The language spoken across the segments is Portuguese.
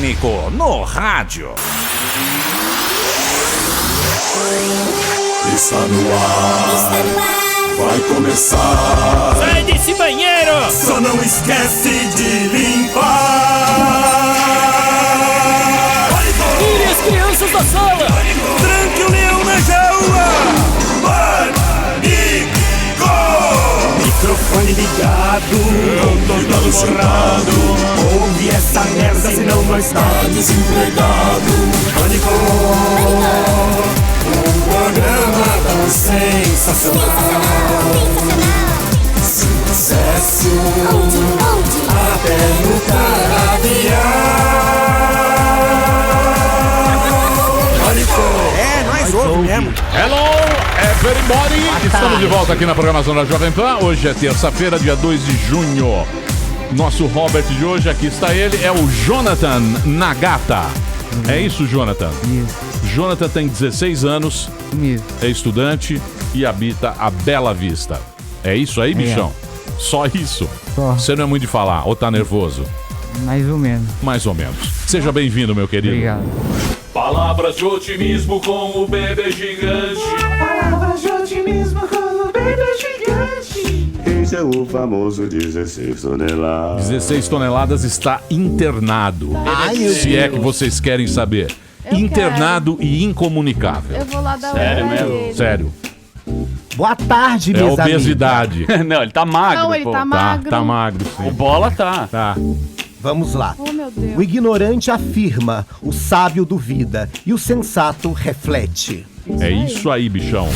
Pânico no rádio. Está no ar, vai começar. Sai desse banheiro! Só não esquece de limpar. Tire as crianças da sala! Tranque o leão na jaula. Pânico! Microfone ligado, convidado sentado. Ouve essa merda, senão nós tá desempregado. Pânico! Um programa tão sensacional. Sucesso até no Canavial. Nós ouvimos mesmo. Hello, everybody! Estamos de volta aqui na programação da Jovem Pan. Hoje é terça-feira, dia 2 de junho. Nosso Robert de hoje, aqui está ele, é o Jonathan Nagata. É isso, Jonathan? Isso. Jonathan tem 16 anos, é estudante e habita a Bela Vista. É isso aí, bichão? Só isso? Só. Você não é muito de falar, ou tá nervoso? Mais ou menos. Mais ou menos. Seja bem-vindo, meu querido. Obrigado. Palavras de otimismo com o bebê gigante. Palavras de otimismo com o bebê gigante. Esse é o famoso 16 toneladas. 16 toneladas está internado. Se é que vocês querem saber. Internado e incomunicável. Eu vou lá dar Sério uma olhada mesmo? nele. Sério. Boa tarde, É meus obesidade. Não, ele tá magro, Não, ele pô. tá magro. Tá magro, O sim. Bola tá. Tá. Vamos lá. Oh, meu Deus. O ignorante afirma, o sábio duvida e o sensato reflete. É isso aí, bichão.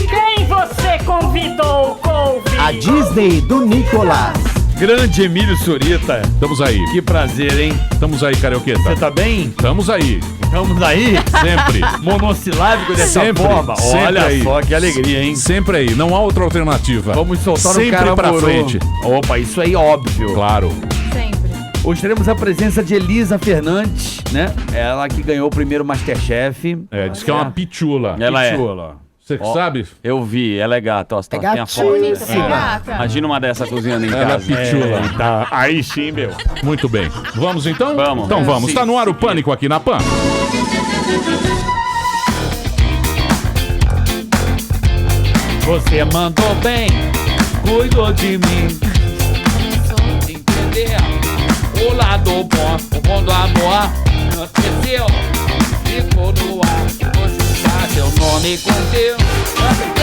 Quem você convidou, Couve? A Disney do Nicolás. Grande Emílio Surita. Estamos aí. Que prazer, hein? Estamos aí, Carioqueta. Você tá bem? Estamos aí. Estamos aí? Sempre. Monossilábico dessa Sempre. forma? Sempre Olha aí. só que alegria, hein? Sempre aí. Não há outra alternativa. Vamos soltar Sempre o cara pra frente. Opa, isso aí é óbvio. Claro. Sempre. Hoje teremos a presença de Elisa Fernandes, né? Ela que ganhou o primeiro Masterchef. É, diz que é uma pitula. Ela é. Pitula. Você que Ó, sabe? Eu vi, ela é gata, ó, É tem a foto. Bonita, Sim. gata. Imagina uma dessa cozinhando em Ela é casa. pitula. Tá. Aí sim, meu. Muito bem. Vamos então? Vamos. Então vamos. Sim, Tá no ar o sim. Pânico aqui na Pan. Você mandou bem, cuidou de mim. Entender o lado bom, o bom do amor. Não esqueceu, ficou no ar. Vou juntar seu nome com teu. Tudo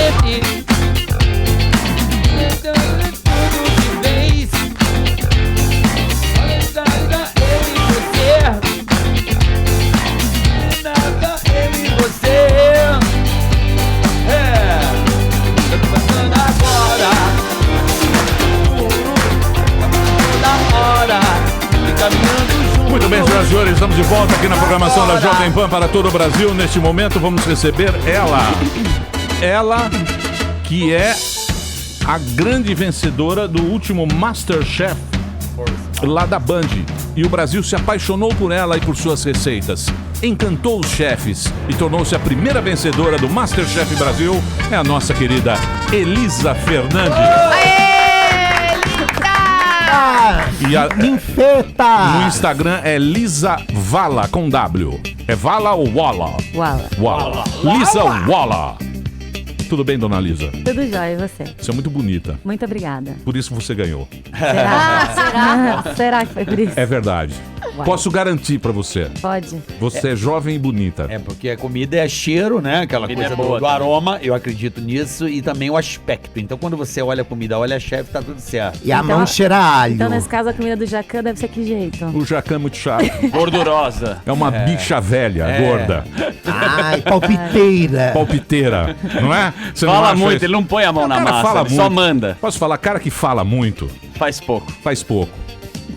de vez. Nada eu e você. Nada eu e você. Eu tô passando agora. Toda hora. E caminhando junto. Muito bem, senhoras e senhores, estamos de volta aqui na programação da Jovem Pan para todo o Brasil. Neste momento vamos receber ela. Ela que é a grande vencedora do último Masterchef lá da Band. E o Brasil se apaixonou por ela e por suas receitas. Encantou os chefes e tornou-se a primeira vencedora do Masterchef Brasil. É a nossa querida Elisa Fernandes. E a, Ninfeta! no Instagram é Lisa Vala, com W. É Vala ou Wala? Wala. Lisa Wala. Tudo bem, dona Lisa? Tudo jóia, e você? Você é muito bonita. Muito obrigada. Por isso você ganhou. Será? Será que foi por isso? É verdade. Uai. Posso garantir pra você. Pode. Você é jovem e bonita. É, porque a comida é cheiro, né? Aquela Comida coisa é boa do também. aroma, eu acredito nisso, e também o aspecto. Então, quando você olha a comida, olha a chefe, tá tudo certo. E a Então- mão cheira a alho. Então, nesse caso, a comida do Jacan deve ser que jeito? O Jacan é muito chato. Gordurosa. É uma bicha velha, gorda, Ai, palpiteira. palpiteira, não é? Você não Fala acha muito, isso? ele não põe a mão O na cara massa, fala ele muito. só manda. Posso falar? Cara que fala muito, Faz pouco. faz pouco.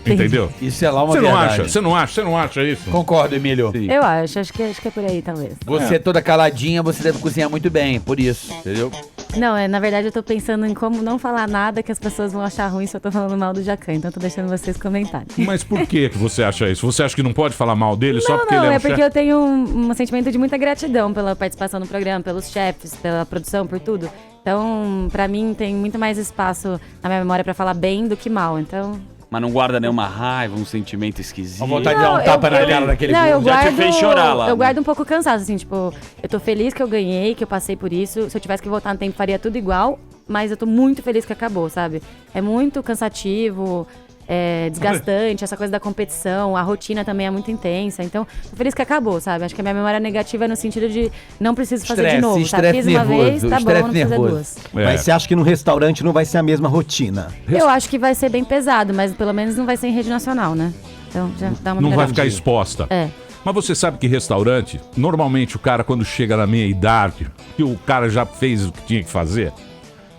Entendeu? Isso é lá uma Você não verdade. acha? Você não acha isso? Concordo, Emílio. Eu acho que é por aí, talvez. Você é toda caladinha, você deve cozinhar muito bem, por isso, entendeu? Não, na verdade eu tô pensando em como não falar nada que as pessoas vão achar ruim se eu tô falando mal do Jacan, então tô deixando vocês comentarem. Mas por que você acha isso? Você acha que não pode falar mal dele só porque Não, ele é um é porque chefe? eu tenho um sentimento de muita gratidão pela participação no programa, pelos chefes, pela produção, por tudo. Então, pra mim, tem muito mais espaço na minha memória pra falar bem do que mal, então... Mas não guarda nenhuma raiva, um sentimento esquisito. A vontade de dar um tapa na cara daquele Não, eu Já te fez chorar lá, Eu né? guardo um pouco o cansaço, assim, tipo, eu tô feliz que eu ganhei, que eu passei por isso. Se eu tivesse que voltar no tempo, faria tudo igual, mas eu tô muito feliz que acabou, sabe? É muito cansativo, desgastante, essa coisa da competição, a rotina também é muito intensa. Então, tô feliz que acabou, sabe? Acho que a minha memória negativa é no sentido de não preciso fazer de novo, sabe? Fiz uma vez, tá bom, não precisa duas. Mas você acha que no restaurante não vai ser a mesma rotina? Eu acho que vai ser bem pesado, mas pelo menos não vai ser em rede nacional, né? Então já dá uma Não vai melhorada. ficar exposta. É. Mas você sabe que restaurante, normalmente o cara quando chega na meia idade, que o cara já fez o que tinha que fazer,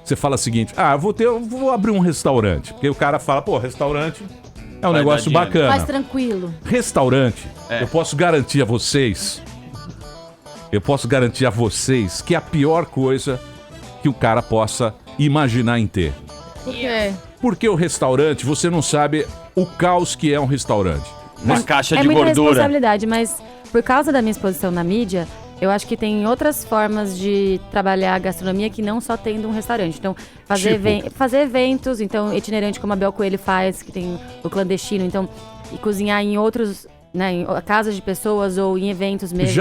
você fala o seguinte, eu vou abrir um restaurante. Porque o cara fala, pô, restaurante é um Vai negócio dar dinheiro. bacana. Mais tranquilo. Restaurante, eu posso garantir a vocês, que é a pior coisa que o cara possa imaginar em ter. Por quê? Porque o restaurante, você não sabe o caos que é um restaurante. Uma caixa É de muita gordura. responsabilidade, mas por causa da minha exposição na mídia, eu acho que tem outras formas de trabalhar a gastronomia que não só tendo um restaurante. Então, fazer, fazer eventos, então, itinerante como a Bel Coelho faz, que tem o clandestino, então, e cozinhar em outros, né, em casas de pessoas ou em eventos mesmo.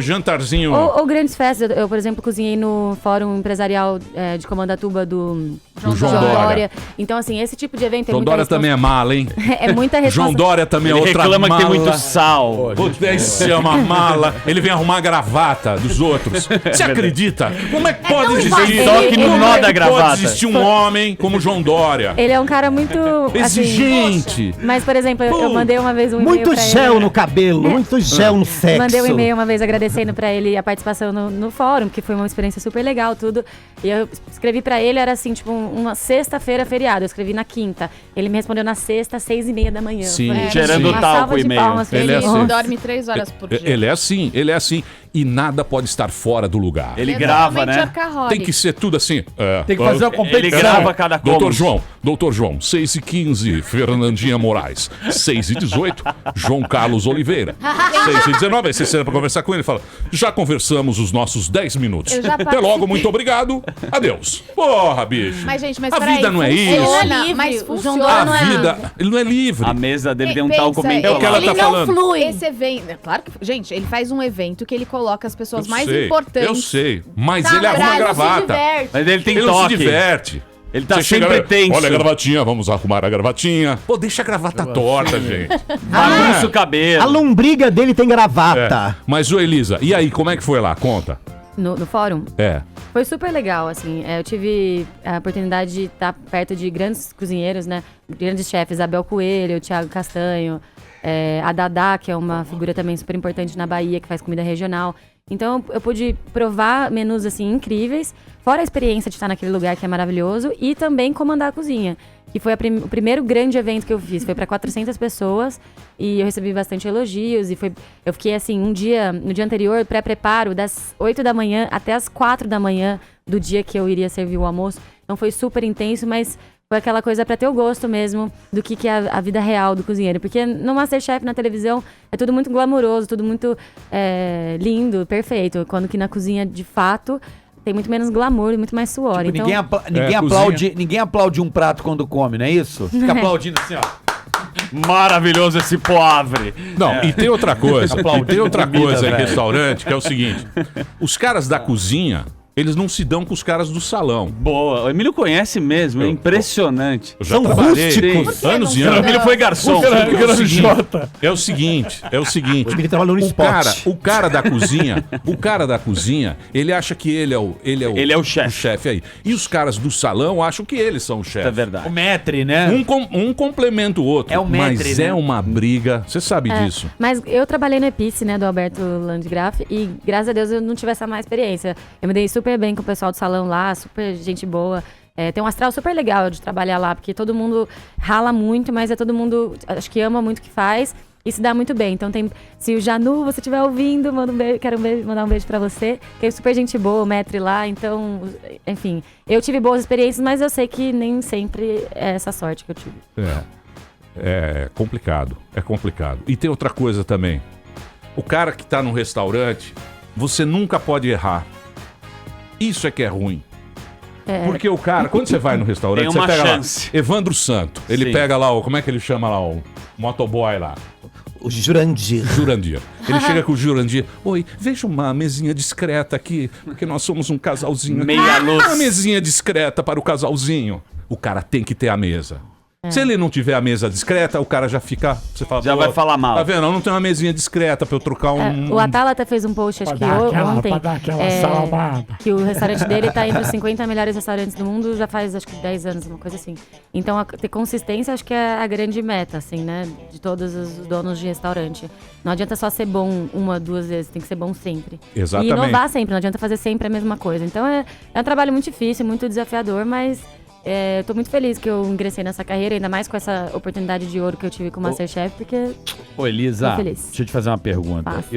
Jantarzinho. Ou grandes festas. Eu, por exemplo, cozinhei no Fórum Empresarial de Comandatuba do João Dória. Então, assim, esse tipo de evento João Dória também é mala, hein? é muita João responsabilidade. Dória também é Ele outra reclama mala. que tem muito sal. Putz, esse é uma mala. Ele vem arrumar a gravata dos outros. Você acredita? Como é que pode existir? Toque no nó da Pode gravata. existir um homem como João Dória? Ele é um cara muito Exigente. Assim, mas, por exemplo, eu mandei uma vez um e-mail Muito pra gel ele. no cabelo, muito gel no sexo. Mandei um e-mail uma vez agradecendo pra ele a participação no fórum, que foi uma experiência super legal, tudo. E eu escrevi pra ele, era assim, tipo, uma sexta-feira feriado. Eu escrevi na quinta. Ele me respondeu na sexta, 6:30 da manhã. Sim. Falei, Cheirando uma talco salva o de e-mail. palmas pra Ele é ele. assim. Dorme 3 horas por dia. Ele é assim. E nada pode estar fora do lugar. Ele grava, né? Tem que ser tudo assim. Tem que fazer uma competição. Ele grava cada Doutor cômodo. João, 6h15, Fernandinha Moraes. 6h18, João Carlos Oliveira. 6h19, aí você senta pra conversar com ele e fala, já conversamos os nossos 10 minutos. Eu já Até participei. logo, muito obrigado. Adeus. Porra, bicho. Mas, gente, mas A peraí, vida não é funciona, isso. Ele não é livre, mas o João funciona. Dória A não é vida, ele não é livre. A mesa dele tem um Pensa, talco bem é o que ela tá falando. flui. Esse evento, claro que, gente, ele faz um evento que ele coloca as pessoas mais Eu importantes. sei, mas Tá ele arruma a bravo, gravata. Mas ele tem Ele não se toque. diverte. Ele tá Você chega sempre lá, tenso. olha a gravatinha, vamos arrumar a gravatinha. Pô, deixa a gravata torta, gente. Bagunça o cabelo. A lombriga dele tem gravata. Mas, ô Elisa, e aí, como é que foi lá? Conta. No fórum? É. Foi super legal, assim. Eu tive a oportunidade de estar perto de grandes cozinheiros, né? Grandes chefes, Abel Coelho, o Thiago Castanho, a Dadá, que é uma figura também super importante na Bahia, que faz comida regional. Então eu pude provar menus assim incríveis, fora a experiência de estar naquele lugar que é maravilhoso, e também comandar a cozinha, que foi o primeiro grande evento que eu fiz. Foi para 400 pessoas e eu recebi bastante elogios. Eu fiquei assim, no dia anterior, pré-preparo, das 8 da manhã até as 4 da manhã do dia que eu iria servir o almoço. Então foi super intenso, mas foi aquela coisa pra ter o gosto mesmo do que é a vida real do cozinheiro. Porque no Masterchef, na televisão, é tudo muito glamouroso, tudo muito lindo, perfeito. Quando que na cozinha, de fato, tem muito menos glamour e muito mais suor. Tipo, então, ninguém aplaude um prato quando come, não é isso? Fica aplaudindo assim, ó. Maravilhoso esse poivre. Não, e tem outra coisa. Aplaudindo Tem outra comida, coisa em velho. restaurante, que é o seguinte. Os caras da cozinha, eles não se dão com os caras do salão. Boa. O Emílio conhece mesmo, é impressionante. Eu já São trabalhei rústicos. anos e O anos. Emílio foi garçom. É o seguinte. Ele trabalhou no spot. O cara da cozinha, ele acha que ele é o chefe aí. E os caras do salão acham que eles são o chefe. É verdade. O maître, né? Um complementa o outro. É o maître, mas né? é uma briga. Você sabe disso. Mas eu trabalhei no Epice, né, do Alberto Landgraf, e graças a Deus eu não tive essa má experiência. Eu me dei super bem com o pessoal do salão lá, super gente boa. Tem um astral super legal de trabalhar lá, porque todo mundo rala muito, mas todo mundo, acho que ama muito o que faz e se dá muito bem. Então se o Janu, você estiver ouvindo, quero mandar um beijo pra você, que é super gente boa, o maître lá. Então, enfim, eu tive boas experiências, mas eu sei que nem sempre é essa sorte que eu tive. É complicado. É complicado. E tem outra coisa também. O cara que tá no restaurante, você nunca pode errar. Isso é que é ruim. Porque o cara, quando você vai no restaurante, Tem você uma pega chance. lá, Evandro Santo. Ele Sim. pega lá, como é que ele chama lá, o motoboy lá? O Jurandir. Jurandir. Ele chega com o Jurandir. Oi, veja uma mesinha discreta aqui, porque nós somos um casalzinho. Meia luz. Uma mesinha discreta para o casalzinho. O cara tem que ter a mesa. Se ele não tiver a mesa discreta, o cara já fica... Você fala, Já "Pô, vai falar mal." Tá vendo? Eu não tenho uma mesinha discreta pra eu trocar um... O Atala até fez um post, acho que ontem, que o restaurante dele tá entre os 50 melhores restaurantes do mundo já faz, acho que 10 anos, uma coisa assim. Então, ter consistência, acho que é a grande meta, assim, né? De todos os donos de restaurante. Não adianta só ser bom uma, duas vezes, tem que ser bom sempre. Exatamente. E inovar sempre, não adianta fazer sempre a mesma coisa. Então, é um trabalho muito difícil, muito desafiador, mas... eu tô muito feliz que eu ingressei nessa carreira, ainda mais com essa oportunidade de ouro que eu tive com o Masterchef, porque... Ô, Elisa, Tô feliz. deixa eu te fazer uma pergunta. Faça.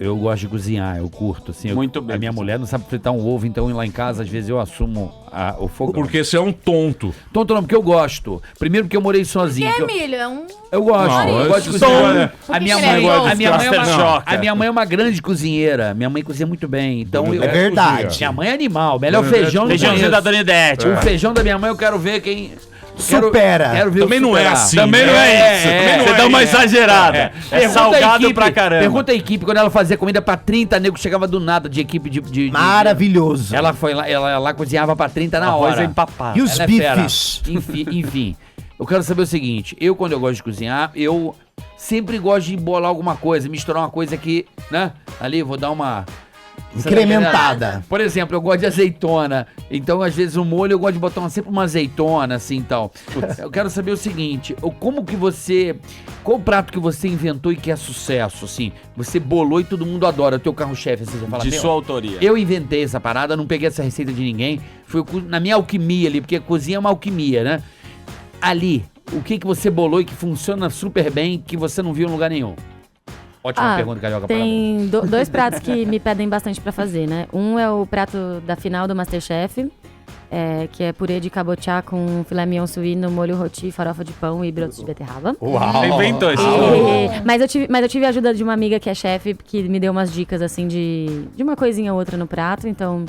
Eu gosto de cozinhar, eu curto, assim. Muito bem. A minha mulher não sabe fritar um ovo, então lá em casa, às vezes, eu assumo o fogão. Porque você é um tonto. Tonto não, porque eu gosto. Primeiro porque eu morei sozinho. que eu- Emílio, é um... Eu gosto, Não, eu gosto de isso cozinhar. é- A minha que mãe, ele é a minha mãe é Master uma, Choca. a minha mãe é uma grande cozinheira. Minha mãe cozinha muito bem. Então eu, É verdade. minha mãe é animal. Melhor Dona feijão Ivete, do Feijãozinho da Dona Idete. O feijão da minha mãe eu quero ver quem Supera. Quero ver Também o não é superar. assim. Também não é isso. É, Você dá uma exagerada. É, Pergunta a salgado equipe, pra caramba. Pergunta a equipe, quando ela fazia comida pra 30 nego, chegava do nada de equipe de Maravilhoso. Ela foi lá, ela cozinhava pra 30 na Arroz hora. é empapado. E os Ela é fera. bifes? Enfim, eu quero saber o seguinte, quando eu gosto de cozinhar, eu sempre gosto de embolar alguma coisa, misturar uma coisa que, né, ali vou dar uma... Incrementada. Por exemplo, eu gosto de azeitona, então às vezes o molho eu gosto de botar sempre uma azeitona, assim, então. Eu quero saber o seguinte, qual o prato que você inventou e que é sucesso, assim? Você bolou e todo mundo adora, o teu carro-chefe, assim, você fala, De "Meu, sua autoria. eu inventei essa parada, não peguei essa receita de ninguém. Foi na minha alquimia ali, porque a cozinha é uma alquimia, né? Ali, o que você bolou e que funciona super bem, que você não viu em lugar nenhum? Ótima pergunta, Carioca. parabéns. Tem dois pratos que me pedem bastante pra fazer, né? Um é o prato da final do Masterchef, que é purê de cabotiá com filé mignon suíno, molho roti, farofa de pão e brotos de beterraba. Inventou isso. Mas eu tive a ajuda de uma amiga que é chefe, que me deu umas dicas, assim, de uma coisinha ou outra no prato, então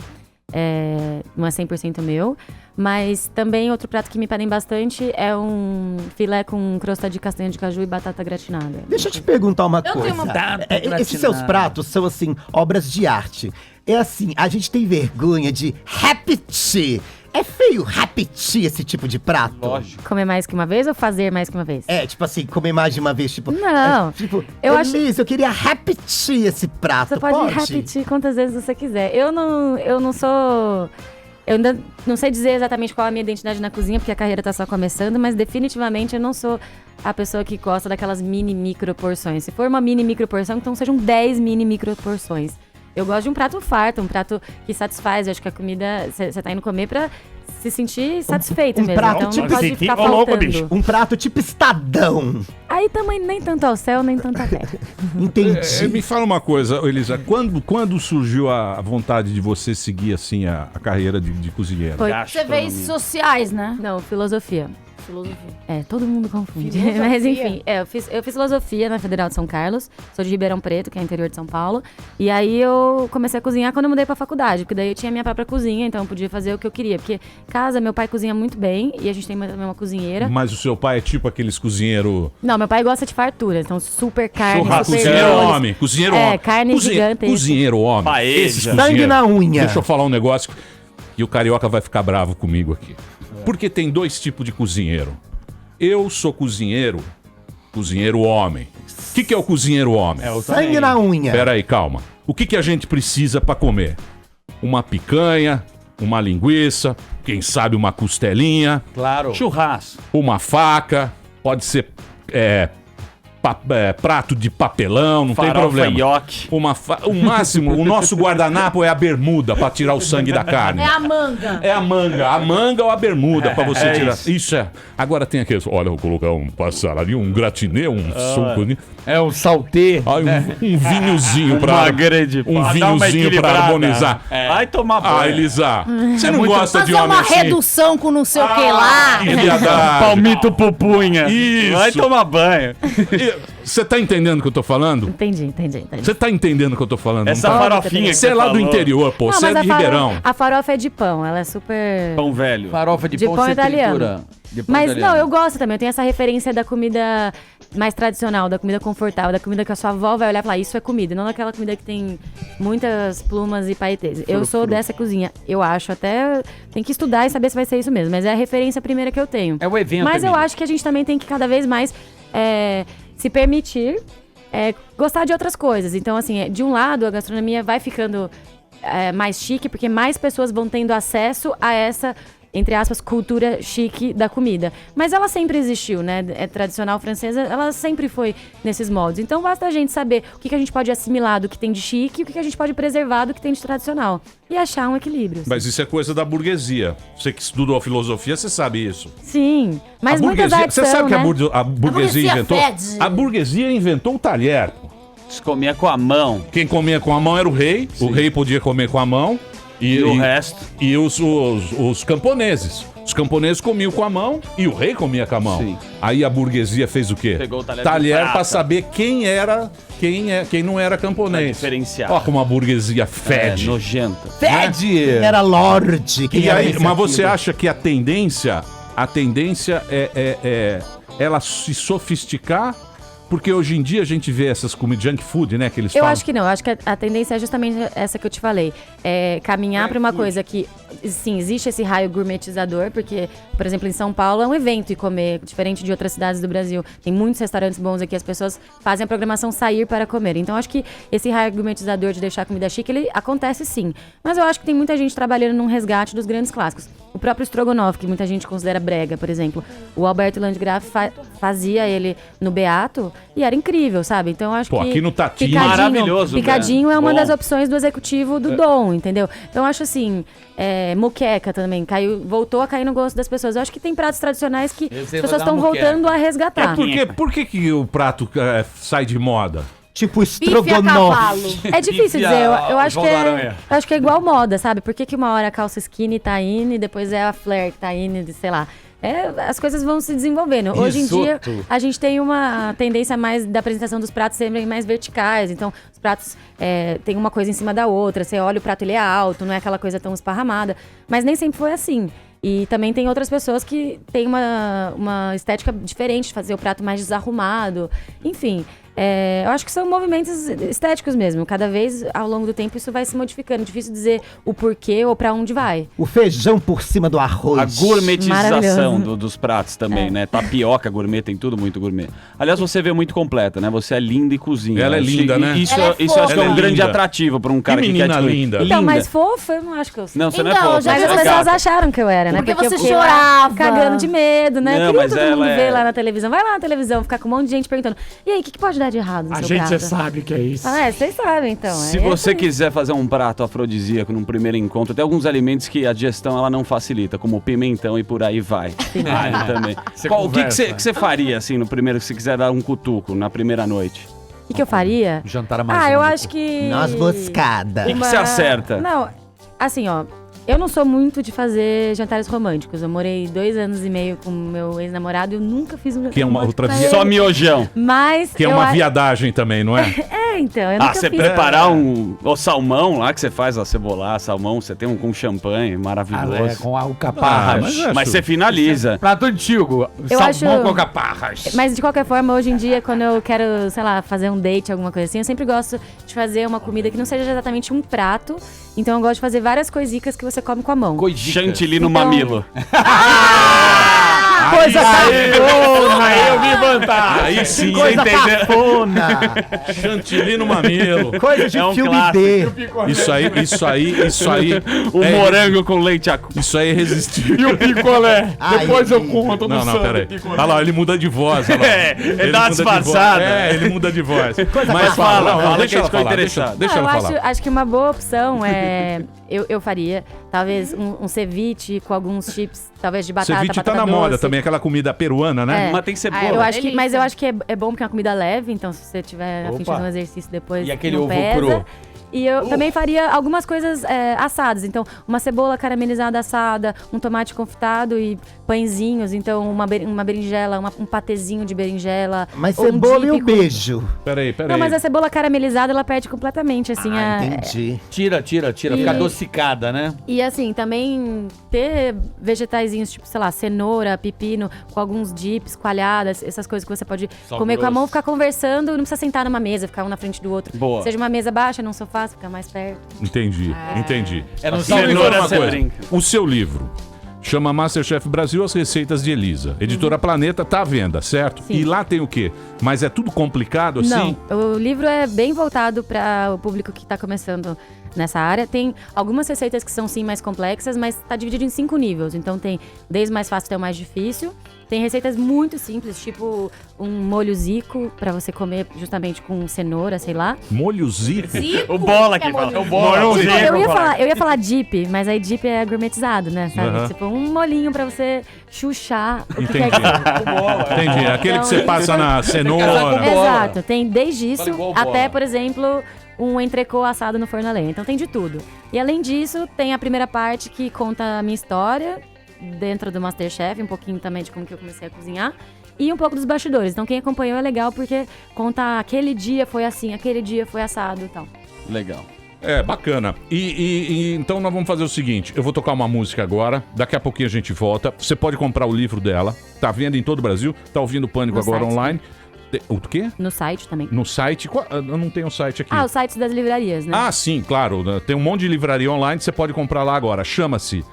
não é 100% meu. Mas também outro prato que me pedem bastante é um filé com crosta de castanha de caju e batata gratinada. Deixa eu te perguntar uma Eu coisa. tenho uma- Esses seus pratos são, assim, obras de arte. É assim, a gente tem vergonha de repetir. É feio repetir esse tipo de prato? Lógico. Comer mais que uma vez ou fazer mais que uma vez? É, tipo assim, comer mais de uma vez, tipo... Não. Tipo, Eu acho- Elise, eu queria repetir esse prato, Você pode repetir quantas vezes você quiser. Eu não sou... Eu ainda não sei dizer exatamente qual é a minha identidade na cozinha, porque a carreira tá só começando, mas definitivamente eu não sou a pessoa que gosta daquelas micro porções. Se for uma micro porção, então sejam 10 micro porções. Eu gosto de um prato farto, um prato que satisfaz. Eu acho que a comida, você tá indo comer pra se sentir satisfeito um mesmo. prato Então tipo não pode assim, ficar ô, louco, faltando. bicho. Um prato tipo Estadão. Aí também nem tanto ao céu, nem tanto à terra. Entendi. Me fala uma coisa, Elisa, quando surgiu a vontade de você seguir assim a carreira de cozinheira? Foi. Você fez sociais, né? Não, filosofia. Filosofia. Todo mundo confunde. Filosofia? Mas enfim, eu fiz filosofia na Federal de São Carlos, sou de Ribeirão Preto, que é interior de São Paulo. E aí eu comecei a cozinhar quando eu mudei pra faculdade, porque daí eu tinha minha própria cozinha, então eu podia fazer o que eu queria. Porque casa, meu pai cozinha muito bem, e a gente tem também uma cozinheira. Mas o seu pai é tipo aqueles cozinheiros... Não, meu pai gosta de fartura, então super carne, Churrasco, super cozinheiro molhos. homem, cozinheiro É, homem. carne gigante. Cozinheiro homem. Paella. Esses Sangue cozinheiros. na unha. Deixa eu falar um negócio e o Carioca vai ficar bravo comigo aqui. Porque tem dois tipos de cozinheiro. Eu sou cozinheiro homem. O que é o cozinheiro homem? Sangue na unha. Pera aí, calma. O que a gente precisa pra comer? Uma picanha, uma linguiça, quem sabe uma costelinha, Claro. Churrasco. uma faca, pode ser prato de papelão, não tem Farofa problema. nhoque. O máximo, o nosso guardanapo é a bermuda pra tirar o sangue da carne. É a manga. É a manga ou a bermuda pra você tirar. Isso é. Agora tem aqueles, olha, eu vou colocar um passarinho, um gratinê, um suco, É um saltê. um vinhozinho pra grande um pá, dá uma vinhozinho pra equilibrada. harmonizar. Vai tomar banho. Ah, Elisa, você não gosta de Fazer homem uma assim? redução com não sei o que lá. Que viadagem. Palmito pupunha. Isso. Vai tomar banho. Você tá entendendo o que eu tô falando? Entendi. Você tá entendendo o que eu tô falando? Essa não tá? farofinha que Você é lá do falou. interior, pô. Não, Você é mas de Ribeirão. A farofa é de pão, ela é super... Pão velho. Farofa de, De pão, pão você italiano. tritura. De pão Mas italiano. não, eu gosto também. Eu tenho essa referência da comida mais tradicional, da comida confortável, da comida que a sua avó vai olhar e falar, isso é comida, não daquela comida que tem muitas plumas e paetês. Eu sou dessa cozinha. Eu acho até... Tem que estudar e saber se vai ser isso mesmo. Mas é a referência primeira que eu tenho. É o evento, Mas eu Emília. acho que a gente também tem que cada vez mais se permitir gostar de outras coisas. Então, assim, de um lado, a gastronomia vai ficando mais chique, porque mais pessoas vão tendo acesso a essa, entre aspas, cultura chique da comida. Mas ela sempre existiu, né? É tradicional francesa, ela sempre foi nesses moldes. Então basta a gente saber o que a gente pode assimilar do que tem de chique e o que a gente pode preservar do que tem de tradicional. E achar um equilíbrio. Mas isso é coisa da burguesia. Você que estudou filosofia, você sabe isso. Sim, mas A muitas burguesia, artes você sabe são, que né? a burguesia inventou? fede. A burguesia inventou o talher. Se comia com a mão. Quem comia com a mão era o rei. Sim. O rei podia comer com a mão. E o resto? E os camponeses. Os camponeses comiam com a mão e o rei comia com a mão. Sim. Aí a burguesia fez o quê? Pegou o talher de Talher prata. pra saber quem não era Pra camponês. diferenciar. Ó como a burguesia fede. Nojenta. Fede! Era Lorde. Quem E era aí, esse mas aquilo? você acha que a tendência é ela se sofisticar? Porque hoje em dia a gente vê essas comidas junk food, né, que eles Eu falam. acho que não, eu acho que a tendência é justamente essa que eu te falei. É caminhar para uma coisa que, sim, existe esse raio gourmetizador, porque, por exemplo, em São Paulo é um evento ir comer, diferente de outras cidades do Brasil. Tem muitos restaurantes bons aqui, as pessoas fazem a programação sair para comer. Então, eu acho que esse raio gourmetizador de deixar a comida chique, ele acontece sim. Mas eu acho que tem muita gente trabalhando num resgate dos grandes clássicos. O próprio Strogonoff, que muita gente considera brega, por exemplo. O Alberto Landgraf fazia ele no Beato e era incrível, sabe? Então eu acho Pô, que... aqui no Tatinho, maravilhoso, Picadinho né? é uma Bom. das opções do executivo do Dom, entendeu? Então eu acho assim, moqueca também, voltou a cair no gosto das pessoas. Eu acho que tem pratos tradicionais que Eu as sei pessoas fazer uma estão voltando a resgatar. Por que o prato sai de moda? Tipo Bife a estrogonofe. cavalo. É difícil Bife dizer, eu a- acho João que da Aranha. eu acho que é igual moda, sabe? Por que uma hora a calça skinny tá indo e depois é a flare que tá indo, sei lá. As coisas vão se desenvolvendo. Hoje em dia, a gente tem uma tendência mais da apresentação dos pratos serem mais verticais. Então, os pratos tem uma coisa em cima da outra. Você olha o prato, ele é alto, não é aquela coisa tão esparramada. Mas nem sempre foi assim. E também tem outras pessoas que têm uma estética diferente, de fazer o prato mais desarrumado. Enfim, eu acho que são movimentos estéticos mesmo. Cada vez, ao longo do tempo, isso vai se modificando. Difícil dizer o porquê ou pra onde vai. O feijão por cima do A arroz. gourmetização Maravilhoso. dos pratos também, né? Tapioca gourmet, tem tudo muito gourmet. Aliás, você vê muito completa, né? Você é linda e cozinha. Ela é linda, né? Isso, Ela é isso eu acho que é fofa. um grande Ela é linda. atrativo pra um cara que quer menina tipo, linda. Então, linda. mas fofa, eu não acho que eu sou. Não, você não é Então, fofa. já Mas que as você é pessoas gata. acharam que eu era, né? Porque você eu fiquei lá chorava. cagando de medo, né? Não, Queria mas todo mundo ela ver é- lá na televisão. Vai lá na televisão, ficar com um monte de gente perguntando. E aí, o que pode dar de errado no seu prato? sabe o que é isso. Vocês sabem, então. Se é você isso aí. quiser fazer um prato afrodisíaco num primeiro encontro, tem alguns alimentos que a digestão ela não facilita, como o pimentão e por aí vai. Vale também. O que você faria, assim, no primeiro, se você quiser dar um cutuco na primeira noite? O que eu faria? Jantar mais Eu acho que... Noz moscada. O que você acerta? Não, assim, ó. Eu não sou muito de fazer jantares românticos. Eu morei 2 anos e meio com meu ex-namorado e eu nunca fiz um jantar Que é uma romântico outra pra via- ele. Só miojão. Mas Que é eu uma a- viadagem também, não é? então, eu nunca Você fiz. preparar o salmão lá que você faz, a cebolar, salmão, você tem um com champanhe, maravilhoso. com o caparras. Mas você finaliza. Prato antigo. Eu Salmão acho- com caparras. Mas de qualquer forma, hoje em dia, quando eu quero, sei lá, fazer um date, alguma coisa assim, eu sempre gosto de fazer uma comida que não seja exatamente um prato. Então eu gosto de fazer várias coisicas que você come com a mão. Chantilly no Então- mamilo. Coisa Aí eu vi vantagem. Aí sim, Coisa entendeu? cafona. chantilly no mamilo. Coisa de É um filme clássico. D. Isso aí. O morango com leite a Isso aí é irresistível. E o picolé? Ai, conto Não, peraí. Olha lá, ele muda de voz. Olha lá. Ele dá uma muda de voz. disfarçada. Ele muda de voz. Mas fala, fala deixa que a ela gente ficou falar. interessado. Deixa eu ela falar. acho que uma boa opção é. Eu faria, talvez, um ceviche com alguns chips, talvez de batata. Ceviche tá batata na moda doce. também, aquela comida peruana, né? É. Mas tem cebola. Eu acho que, Delícia. mas eu acho que é bom porque é uma comida leve, então se você tiver a fim de fazer um exercício depois. E aquele não ovo pesa. cru? E eu também faria algumas coisas assadas. Então, uma cebola caramelizada assada, um tomate confitado e pãezinhos. Então, uma berinjela, um patezinho de berinjela. Mas ou cebola e um dip beijo. Peraí. Não, mas a cebola caramelizada, ela perde completamente, assim. Entendi. Tira, fica adocicada, né? E assim, também ter vegetaizinhos, tipo, sei lá, cenoura, pepino, com alguns dips, coalhadas, essas coisas que você pode comer com a mão, ficar conversando, não precisa sentar numa mesa, ficar um na frente do outro. Boa. Seja uma mesa baixa, num sofá, ficar mais perto. Entendi. É no Só me salve fala fora uma você coisa. brinca. O seu livro chama Masterchef Brasil, as receitas de Elisa. Editora Planeta tá à venda, certo? Sim. E lá tem o quê? Mas é tudo complicado assim? Não, o livro é bem voltado para o público que está começando nessa área. Tem algumas receitas que são sim mais complexas, mas está dividido em 5 níveis. Então tem desde o mais fácil até o mais difícil. Tem receitas muito simples, tipo um molho zico para você comer justamente com cenoura, sei lá. Molho zico? O Bola que fala. O Bola. Eu ia falar dip, mas aí dip é gourmetizado, né? Sabe? Aham. Tipo um molinho para você chuchar o que Entendi. quer que Entendi. Aquele que você Então, passa na cenoura. Exato, tem desde isso Fala igual bola. até, por exemplo, um entrecô assado no forno a lenha. Então tem de tudo. E além disso, tem a primeira parte que conta a minha história dentro do Masterchef, um pouquinho também de como que eu comecei a cozinhar. E um pouco dos bastidores. Então quem acompanhou é legal porque conta aquele dia foi assim, aquele dia foi assado e tal. Legal. É, bacana. E então nós vamos fazer o seguinte, eu vou tocar uma música agora, daqui a pouquinho a gente volta. Você pode comprar o livro dela, tá à venda em todo o Brasil, tá ouvindo o Pânico No agora site. online. O quê? No site também. No site? Eu não tenho o site aqui. Os sites das livrarias, né? Ah, sim, claro. Tem um monte de livraria online, você pode comprar lá agora. Chama-se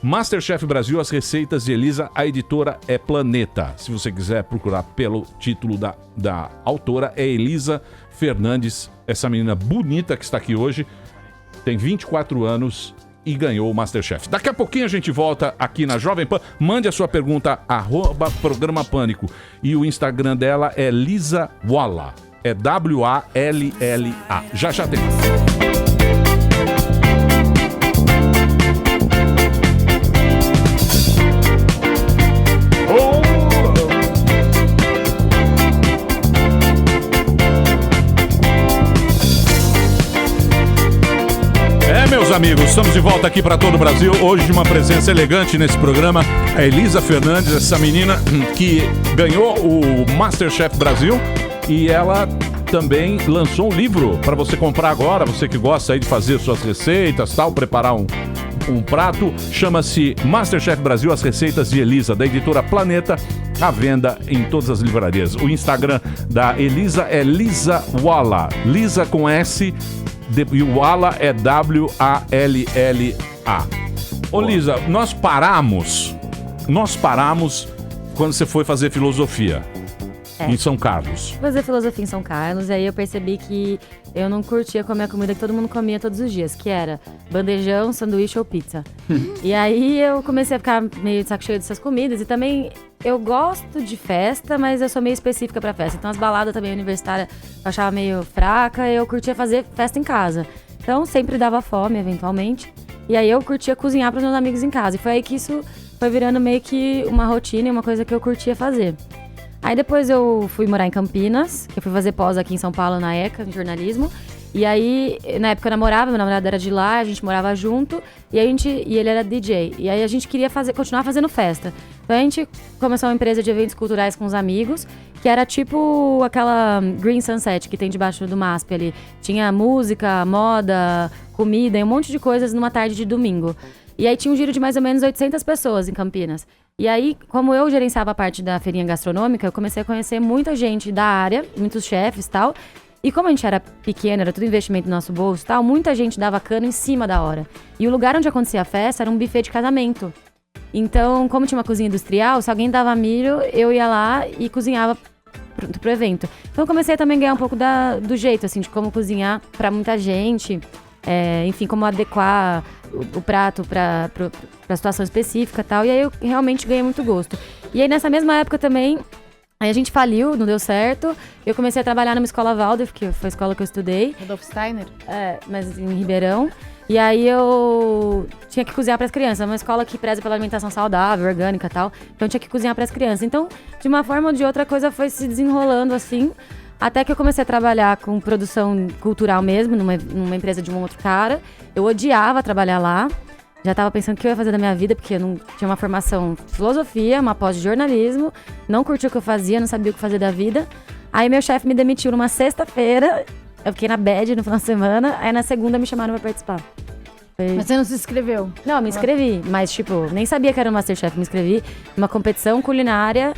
Masterchef Brasil, as receitas de Elisa. A editora é Planeta. Se você quiser procurar pelo título da autora, é Elisa Fernandes. Essa menina bonita que está aqui hoje. Tem 24 anos e ganhou o Masterchef. Daqui a pouquinho a gente volta aqui na Jovem Pan. Mande a sua pergunta, @Programa Pânico. E o Instagram dela é Lisa Walla. É WALLA. Já tem. Meus amigos, estamos de volta aqui para todo o Brasil. Hoje uma presença elegante nesse programa, a Elisa Fernandes, essa menina que ganhou o Masterchef Brasil e ela também lançou um livro para você comprar agora, você que gosta aí de fazer suas receitas, tal, preparar um prato, chama-se Masterchef Brasil, as receitas de Elisa, da editora Planeta, à venda em todas as livrarias. O Instagram da Elisa é Lisa Walla, Lisa com S, e o Walla é WALLA. Ô Lisa, nós paramos quando você foi fazer filosofia em São Carlos. Fazer filosofia em São Carlos, e aí eu percebi que eu não curtia comer a comida que todo mundo comia todos os dias, que era bandejão, sanduíche ou pizza. E aí eu comecei a ficar meio de saco cheio dessas comidas, e também eu gosto de festa, mas eu sou meio específica pra festa. Então as baladas também universitárias eu achava meio fraca, eu curtia fazer festa em casa. Então sempre dava fome, eventualmente. E aí eu curtia cozinhar pros meus amigos em casa. E foi aí que isso foi virando meio que uma rotina e uma coisa que eu curtia fazer. Aí depois eu fui morar em Campinas, que eu fui fazer pós aqui em São Paulo na ECA, em jornalismo. E aí, na época eu namorava, meu namorado era de lá, a gente morava junto, e ele era DJ. E aí a gente queria continuar fazendo festa. Então a gente começou uma empresa de eventos culturais com os amigos, que era tipo aquela Green Sunset que tem debaixo do MASP ali. Tinha música, moda, comida e um monte de coisas numa tarde de domingo. E aí tinha um giro de mais ou menos 800 pessoas em Campinas. E aí, como eu gerenciava a parte da feirinha gastronômica, eu comecei a conhecer muita gente da área, muitos chefes e tal. E como a gente era pequeno, era tudo investimento no nosso bolso e tal, muita gente dava cano em cima da hora. E o lugar onde acontecia a festa era um buffet de casamento. Então, como tinha uma cozinha industrial, se alguém dava milho, eu ia lá e cozinhava pro evento. Então eu comecei a também ganhar um pouco do jeito, assim, de como cozinhar pra muita gente. Enfim, como adequar o prato pra situação específica e tal. E aí eu realmente ganhei muito gosto. E aí nessa mesma época também, aí a gente faliu, não deu certo. Eu comecei a trabalhar numa escola Waldorf, que foi a escola que eu estudei. Rodolfo Steiner? Mas em Ribeirão. E aí eu tinha que cozinhar para as crianças. É uma escola que preza pela alimentação saudável, orgânica e tal. Então eu tinha que cozinhar para as crianças. Então, de uma forma ou de outra, a coisa foi se desenrolando assim. Até que eu comecei a trabalhar com produção cultural mesmo, numa empresa de um outro cara. Eu odiava trabalhar lá. Já tava pensando o que eu ia fazer da minha vida, porque eu não tinha uma formação de filosofia, uma pós de jornalismo. Não curtia o que eu fazia, não sabia o que fazer da vida. Aí meu chefe me demitiu numa sexta-feira. Eu fiquei na bad no final de semana. Aí na segunda me chamaram pra participar. Mas você não se inscreveu? Não, me inscrevi. Mas, tipo, nem sabia que era um Masterchef. Me inscrevi numa competição culinária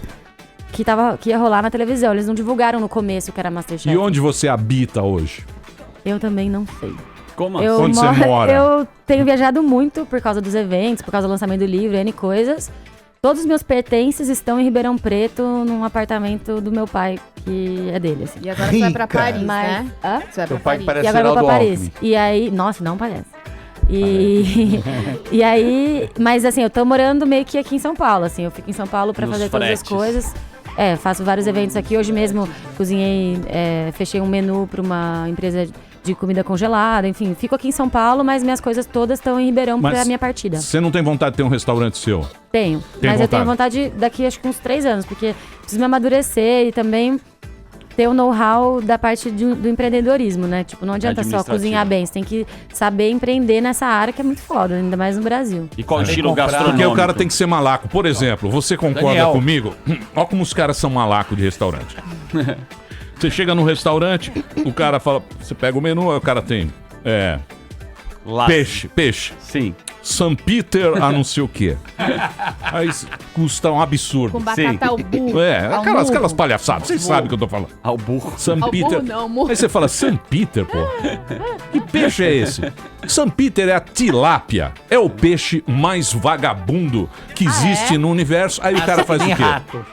que ia rolar na televisão. Eles não divulgaram no começo que era Masterchef. E onde você habita hoje? Eu também não sei. Como Eu Onde você mora? Eu tenho viajado muito por causa dos eventos, por causa do lançamento do livro, N coisas. Todos os meus pertences estão em Ribeirão Preto, num apartamento do meu pai, que é dele, assim. E agora você vai pra Rica. Paris, Mas- né? Hã? Você vai Teu pra pai Paris. parece E agora eu vou pra Geraldo Paris. Alckmin. E aí... Nossa, não parece. E aí... Mas assim, eu tô morando meio que aqui em São Paulo, assim. Eu fico em São Paulo pra Nos fazer todas as fretes. coisas. Faço vários eventos aqui. Hoje mesmo cozinhei, fechei um menu pra uma empresa de comida congelada. Enfim, fico aqui em São Paulo, mas minhas coisas todas estão em Ribeirão Mas pra minha partida. Você não tem vontade de ter um restaurante seu? Tenho. Tem Mas eu tenho vontade? vontade daqui, acho que uns 3 anos, porque preciso me amadurecer e também ter o know-how da parte do empreendedorismo, né? Tipo, não adianta só Administrativo. cozinhar bem, você tem que saber empreender nessa área que é muito foda, ainda mais no Brasil. E qual Tem que estilo comprar. gastronômico? Porque o cara tem que ser malaco. Por exemplo, você concorda Daniel. comigo? Olha como os caras são malacos de restaurante. Você chega num restaurante, o cara fala... Você pega o menu, aí o cara tem... Lá. Peixe. Sim. St. Peter a não sei o quê. Aí custa um absurdo. Com batata ao burro. ao Aquelas murro. palhaçadas. Vocês sabem o que eu tô falando. Ao burro. St. Ao Peter. burro não, murro. Aí você fala, St. Peter, pô. Que peixe é esse? St. Peter é a tilápia. É o peixe mais vagabundo que existe no universo. Aí o cara faz o Nem quê? rato.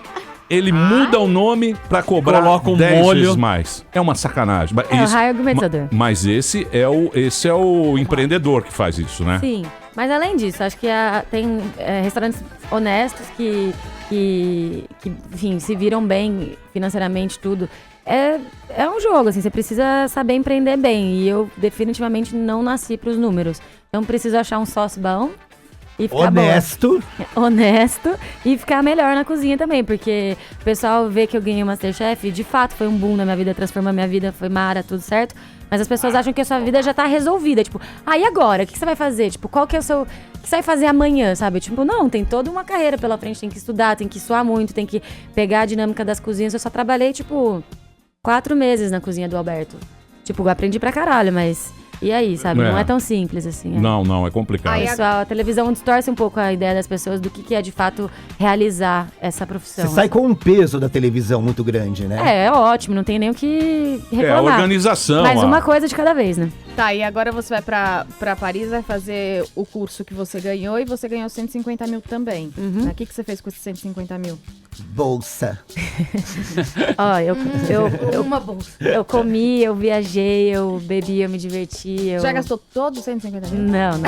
Ele muda o nome pra cobrar Coloca um 10 molho. vezes mais. É uma sacanagem. Mas É o high argumentador. mas esse é o empreendedor que faz isso, né? Sim, mas além disso, acho que tem restaurantes honestos que, enfim, se viram bem financeiramente, tudo. É um jogo, assim, você precisa saber empreender bem. E eu definitivamente não nasci pros números. Então preciso achar um sócio bom e ficar honesto e ficar melhor na cozinha também, porque o pessoal vê que eu ganhei o Masterchef, de fato foi um boom na minha vida, transformou a minha vida, foi mara, tudo certo, mas as pessoas acham que a sua vida já tá resolvida, tipo, e agora? O que você vai fazer? Tipo, qual que é o seu... O que você vai fazer amanhã, sabe? Tipo, não, tem toda uma carreira pela frente, tem que estudar, tem que suar muito, tem que pegar a dinâmica das cozinhas. Eu só trabalhei, tipo, 4 meses na cozinha do Alberto. Tipo, eu aprendi pra caralho, mas... E aí, sabe? Não é tão simples assim. Não, é complicado. Aí Pessoal, a televisão distorce um pouco a ideia das pessoas do que é de fato realizar essa profissão. Você sai com um peso da televisão muito grande, né? É ótimo, não tem nem o que É a reclamar. organização. Mas ó. uma coisa de cada vez, né? Tá, e agora você vai pra Paris, vai fazer o curso que você ganhou e você ganhou 150 mil também. Uhum. O que você fez com esses 150 mil? Bolsa. Ó, uma bolsa. Eu comi, eu viajei, eu bebi, eu me diverti. Já gastou todos os 150 mil? Não.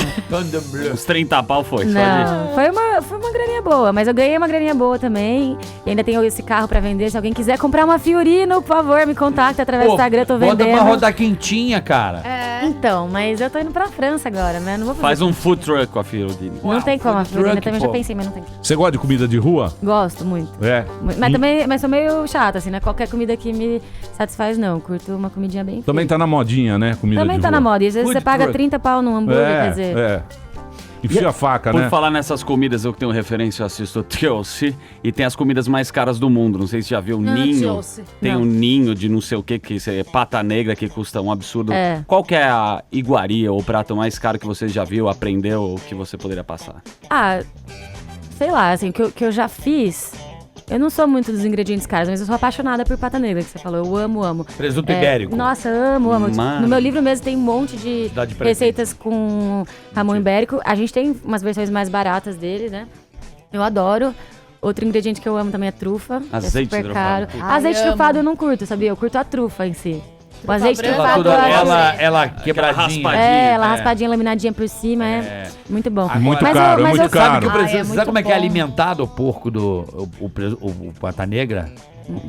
Os 30 pau foi. Só Não, foi uma graninha boa, mas eu ganhei uma graninha boa também. E ainda tenho esse carro pra vender. Se alguém quiser comprar uma Fiorino, por favor, me contacte através do Instagram, eu tô Bota vendendo. pra rodar quentinha, cara. Então, mas eu tô indo pra França agora, né? Não vou fazer. Faz um food truck com a Fiorino. Não tem como, a food Fiorino truck, também pô. já pensei, mas não tem. Você gosta de comida de rua? Gosto muito. É. Mas sou meio chata, assim, né? Qualquer comida que me satisfaz, não. Curto uma comidinha bem Também feita. tá na modinha, né? Comida Também de tá rua. na moda. E às vezes Food você paga truck. 30 pau num hambúrguer, quer dizer. Enfia a faca, Por né? falar nessas comidas, eu que tenho referência, eu assisto o Chelsea e tem as comidas mais caras do mundo. Não sei se já viu, Ninho. Chelsea. Tem Não. um ninho de não sei o que isso é pata negra, que custa um absurdo. É. Qual que é a iguaria ou prato mais caro que você já viu, aprendeu ou que você poderia passar? Sei lá, assim, o que eu já fiz. Eu não sou muito dos ingredientes caros, mas eu sou apaixonada por pata negra, que você falou. Eu amo. Presunto ibérico. Nossa, amo. Tipo, Mano. no meu livro mesmo tem um monte de Cidade Presente. receitas com Ramon ibérico. A gente tem umas versões mais baratas dele, né? Eu adoro. Outro ingrediente que eu amo também é trufa. que Azeite é super trufado. caro. Ai, Azeite amo. trufado eu não curto, sabia? Eu curto a trufa em si. O azeite branca. trufado Toda eu acho... ela quebradinha. raspadinha. Ela raspadinha, laminadinha por cima, é muito bom. Muito Mas caro, mas muito Sabe, caro. que o Brasil, Ai, é sabe muito como é que é bom. alimentado o porco o pata negra?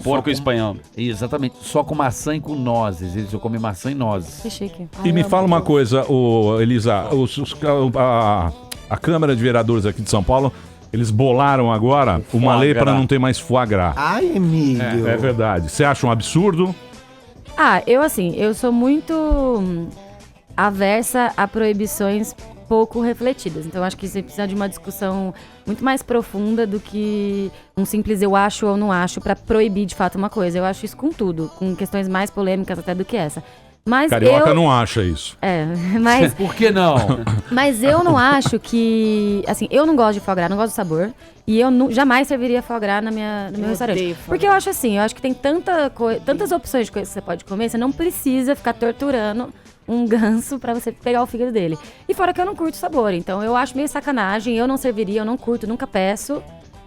Porco espanhol. Exatamente, só com maçã e com nozes. Eles comem maçã e nozes. Que chique. E me fala uma coisa, Elisa, a Câmara de Vereadores aqui de São Paulo, eles bolaram agora uma Foie lei para gras. não ter mais foie gras. Ai, amigo. É verdade. Você acha um absurdo? Eu sou muito aversa a proibições pouco refletidas. Então, acho que você precisa de uma discussão muito mais profunda do que um simples eu acho ou não acho pra proibir de fato uma coisa. Eu acho isso com tudo, com questões mais polêmicas até do que essa. Mas Carioca não acha isso. Mas... Por que não? Mas eu não acho que... Assim, eu não gosto de foie gras, não gosto do sabor. E eu jamais serviria foie gras no meu restaurante. Porque eu acho assim, eu acho que tem tantas opções de coisas que você pode comer, você não precisa ficar torturando um ganso pra você pegar o fígado dele. E fora que eu não curto sabor, então eu acho meio sacanagem, eu não serviria, eu não curto, nunca peço.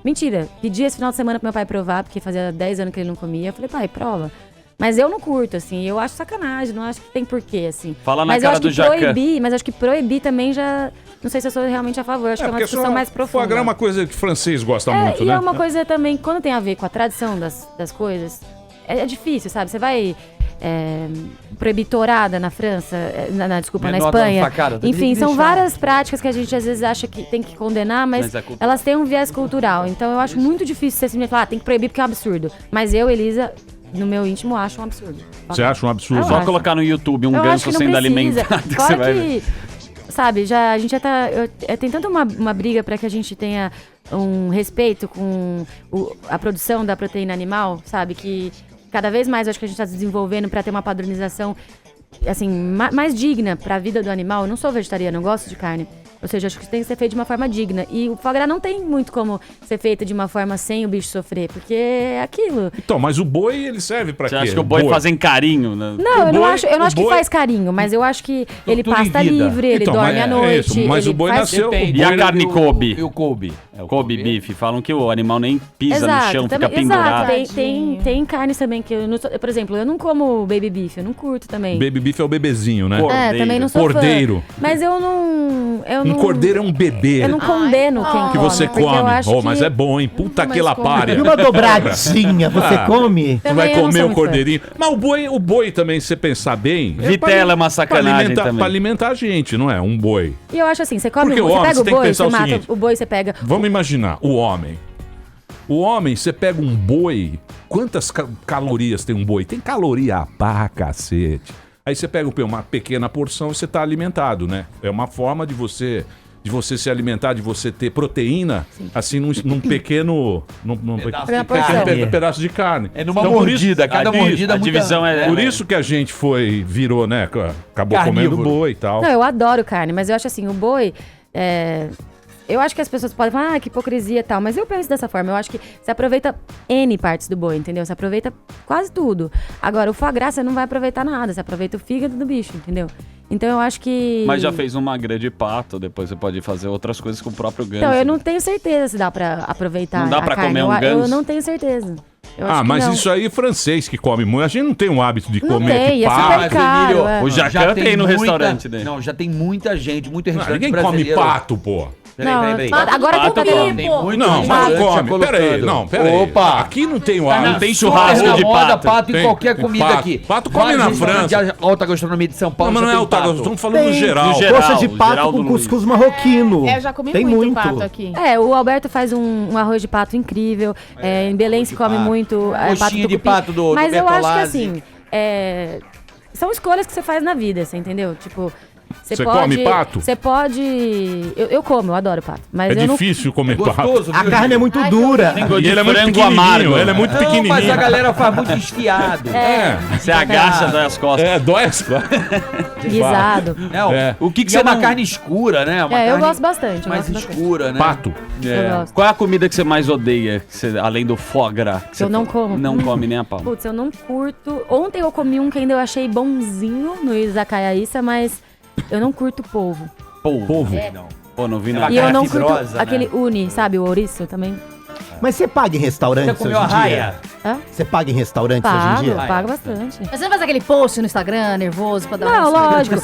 Mentira, pedi esse final de semana pro meu pai provar, porque fazia 10 anos que ele não comia. Eu falei, pai, prova. Mas eu não curto, assim, eu acho sacanagem, não acho que tem porquê, assim. Fala na cara do Jacan. Mas acho que proibir também já... Não sei se eu sou realmente a favor, acho que é uma discussão mais profunda. Foie gras é uma coisa que o francês gosta muito, né? E é uma coisa também, quando tem a ver com a tradição das coisas, é difícil, sabe? Você vai proibir tourada na França, na Espanha. Enfim, são várias práticas que a gente às vezes acha que tem que condenar, mas elas têm um viés cultural. Então eu acho muito difícil você simplesmente falar, tem que proibir porque é um absurdo. Mas eu, Elisa... No meu íntimo, acho um absurdo. Você acha um absurdo? Só colocar no YouTube um ganso sendo alimentado que você vai ver. Sabe, a gente já tá... Tem tanto uma briga para que a gente tenha um respeito com a produção da proteína animal, sabe? Que cada vez mais eu acho que a gente tá desenvolvendo para ter uma padronização, assim, mais digna para a vida do animal. Eu não sou vegetariana, eu gosto de carne. Ou seja, acho que tem que ser feito de uma forma digna. E o foie gras não tem muito como ser feito de uma forma sem o bicho sofrer, porque é aquilo. Então, mas o boi, ele serve pra quê? Você acha que o boi fazem carinho? Né? Não, eu não acho que faz carinho, mas eu acho que ele pasta livre, ele dorme à noite. Mas o boi nasceu... E a carne Kobe? E o Kobe? Kobe beef. Falam que o animal nem pisa no chão, fica pendurado. Tem carnes também que eu não sou, por exemplo, eu não como baby beef, eu não curto também. Baby beef é o bebezinho, né? Também não sou cordeiro. Fã. Mas eu não... Um cordeiro é um bebê. Eu não condeno quem come. Que você come. Mas é bom, hein? Puta que lapária. E uma dobradinha, você come? Você vai comer o cordeirinho. Mas o boi também, se você pensar bem... Vitela é uma sacanagem também. Pra alimentar a gente, não é? Um boi. E eu acho assim, você come você pega o boi, você mata o boi, você pega... Vamos imaginar, o homem. O homem, você pega um boi... Quantas calorias tem um boi? Tem caloria pra cacete. Aí você pega uma pequena porção e você tá alimentado, né? É uma forma de você se alimentar, de você ter proteína, assim, num pequeno... pedaço de carne. É numa mordida, cada mordida... A divisão Por isso que a gente virou, né? Acabou comendo boi e tal. Não, eu adoro carne, mas eu acho assim, o boi... Eu acho que as pessoas podem falar, que hipocrisia e tal, mas eu penso dessa forma. Eu acho que você aproveita N partes do boi, entendeu? Você aproveita quase tudo. Agora, o foie gras você não vai aproveitar nada, você aproveita o fígado do bicho, entendeu? Então eu acho que... Mas já fez uma grelha de pato, depois você pode fazer outras coisas com o próprio ganso. Então, eu não tenho certeza se dá pra aproveitar não dá pra carne. Comer um ganso? Eu não tenho certeza. Mas não. Isso aí é francês que come muito. A gente não tem um hábito de comer de pato. Mas, Emílio, o Jacan tem no restaurante dele. Não, já tem muita gente, muito restaurante ninguém brasileiro. Come pato, pô. Peraí. Agora tem muito não come. Peraí. Opa. Aqui não tem o não tem churrasco de pato. Em qualquer comida aqui. Pato come na França. De alta gastronomia de São Paulo. Não, mas não é alta gastronomia. Estamos falando no geral. Coxa de pato com cuscuz marroquino. Eu já comi tem muito pato aqui. O Alberto faz um arroz de pato incrível. Em Belém se come muito pato de pato do Mas eu acho que assim, são escolhas que você faz na vida, você entendeu? Tipo... Você come pato? Você pode... Eu como, eu adoro pato. Mas difícil comer gostoso, pato. A carne é muito dura. E ele é muito pequenininho. Ele é muito pequenininho. Mas a galera faz muito desfiado. Você agacha, dói as costas. Dói as costas. Guisado. O que você é uma carne escura, né? Eu gosto bastante. Mais escura, né? Pato. Qual é a comida que você mais odeia, além do foie gras? Eu não como. Não come nem a pau. Putz, eu não curto. Ontem eu comi um que ainda eu achei bonzinho no Izakaya Issa, mas... Eu não curto polvo. Polvo? Não. Pô, não vi nada. E eu não curto aquele uni, sabe? O ouriço também. Mas você paga em restaurantes hoje em dia? Você paga em restaurantes hoje em dia? Pago bastante. Mas você não faz aquele post no Instagram, nervoso, pra dar Não, lógico.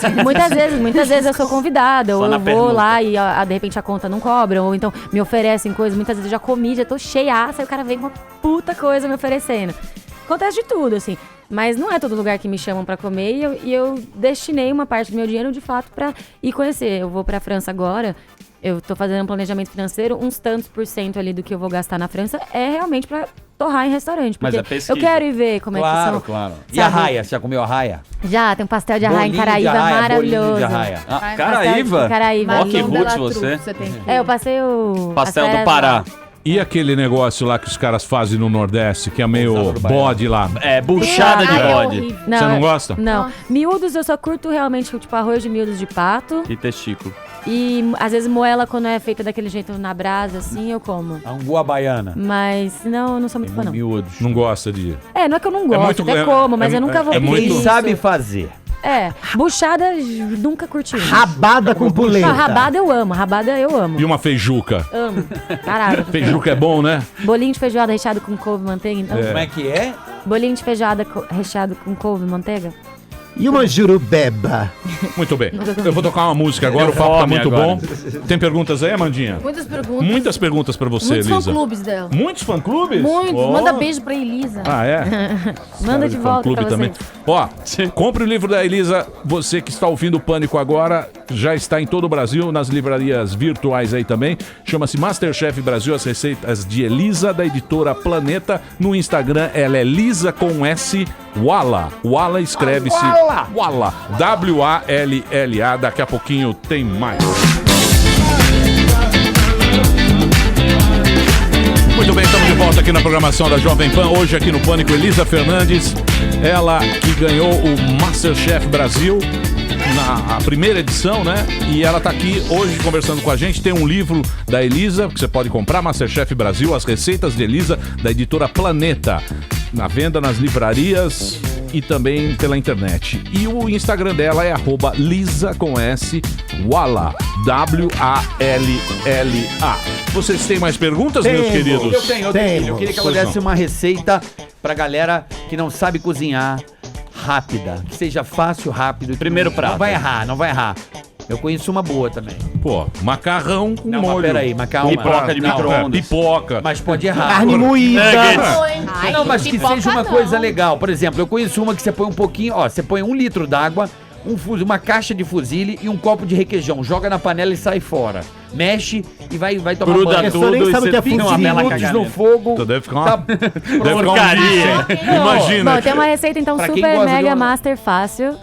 muitas vezes eu sou convidada, ou eu vou lá e de repente a conta não cobra, ou então me oferecem coisas. Muitas vezes eu já comi, já tô cheiaça, e o cara vem com uma puta coisa me oferecendo. Acontece de tudo, assim. Mas não é todo lugar que me chamam pra comer e eu destinei uma parte do meu dinheiro, de fato, pra ir conhecer. Eu vou pra França agora, eu tô fazendo um planejamento financeiro, uns tantos % ali do que eu vou gastar na França é realmente pra torrar em restaurante. Mas Porque é pesquisa. eu quero ir ver como é que são. Claro. E a Sabe? arraia? Você já comeu arraia? Já, tem um pastel de arraia em Bolinho de Caraíva arraia, maravilhoso. bolinho de arraia. Ah, Ai, Caraíva? Caraíva. Ó, que Maison de la roots Troupe, você. tem que ir. Eu passei o... Pastel as do férias Pará. lá. E aquele negócio lá que os caras fazem no Nordeste, que é meio bode lá. É, buchada de Ai, é bode. horrível. Você não gosta? Não. Miúdos eu só curto realmente, tipo, arroz de miúdos de pato. E testículo. E às vezes moela, quando é feita daquele jeito na brasa, assim, eu como. Angu à baiana. Mas não, eu não sou muito fã, não. Miúdos. Não gosta de... Não é que eu não gosto, muito- até como, mas eu nunca vou é pedir muito- Quem isso. sabe fazer. Buchada, nunca curti. Rabada com polenta. Rabada eu amo. E uma feijuca? Amo. Caralho. Feijuca é bom, né? Bolinho de feijoada recheado com couve e manteiga, então. Como é que é? Bolinho de feijoada recheado com couve e manteiga. E uma jurubeba. Muito bem. Eu vou tocar uma música agora, o papo tá fome muito agora. bom. Tem perguntas aí, Amandinha? Muitas perguntas. Muitas perguntas pra você, Muitos Elisa. fã-clubes dela. Muitos fã-clubes? Muitos. Ó. Manda beijo pra Elisa. Ah, é? Manda de volta Fã-clube pra também. vocês. Ó, compre o livro da Elisa. Você que está ouvindo o Pânico agora, já está em todo o Brasil, nas livrarias virtuais aí também. Chama-se Masterchef Brasil, as receitas de Elisa, da editora Planeta. No Instagram, ela é Lisa com S, Walla. Walla escreve-se Walla. W-A-L-L-A. Daqui a pouquinho tem mais. Muito bem, estamos de volta aqui na programação da Jovem Pan. Hoje aqui no Pânico, Elisa Fernandes. Ela que ganhou o Masterchef Brasil na primeira edição, né? E ela tá aqui hoje conversando com a gente. Tem um livro da Elisa que você pode comprar, Masterchef Brasil, as receitas de Elisa, da editora Planeta. Na venda nas livrarias e também pela internet. E o Instagram dela é @Lisa com S, Walla, W-A-L-L-A. Vocês têm mais perguntas, meus queridos? Eu tenho. Eu queria que ela Pois não. desse uma receita pra galera que não sabe cozinhar rápida. Que seja fácil, rápido. Primeiro prato. Não vai errar. Eu conheço uma boa também. Pô, macarrão com Não, mas molho. peraí, macarrão. Pipoca de Não, micro-ondas. Pipoca. Mas pode errar. Carne moída. Ai, Não, mas que pipoca seja uma não. coisa legal. Por exemplo, eu conheço uma que você põe um pouquinho, ó, você põe 1 litro d'água, uma caixa de fusilli e um copo de requeijão. Joga na panela e sai fora. Mexe e vai tomar Gruda banho. pessoa nem tudo e sabe o que é você fica uma fusilli. bela Minutos no caganeta. fogo. Então deve ficar uma, Tá deve ficar um porcaria. lixo, hein? Imagina. Bom, tem uma receita então Pra quem super gosta de mega uma- master fácil,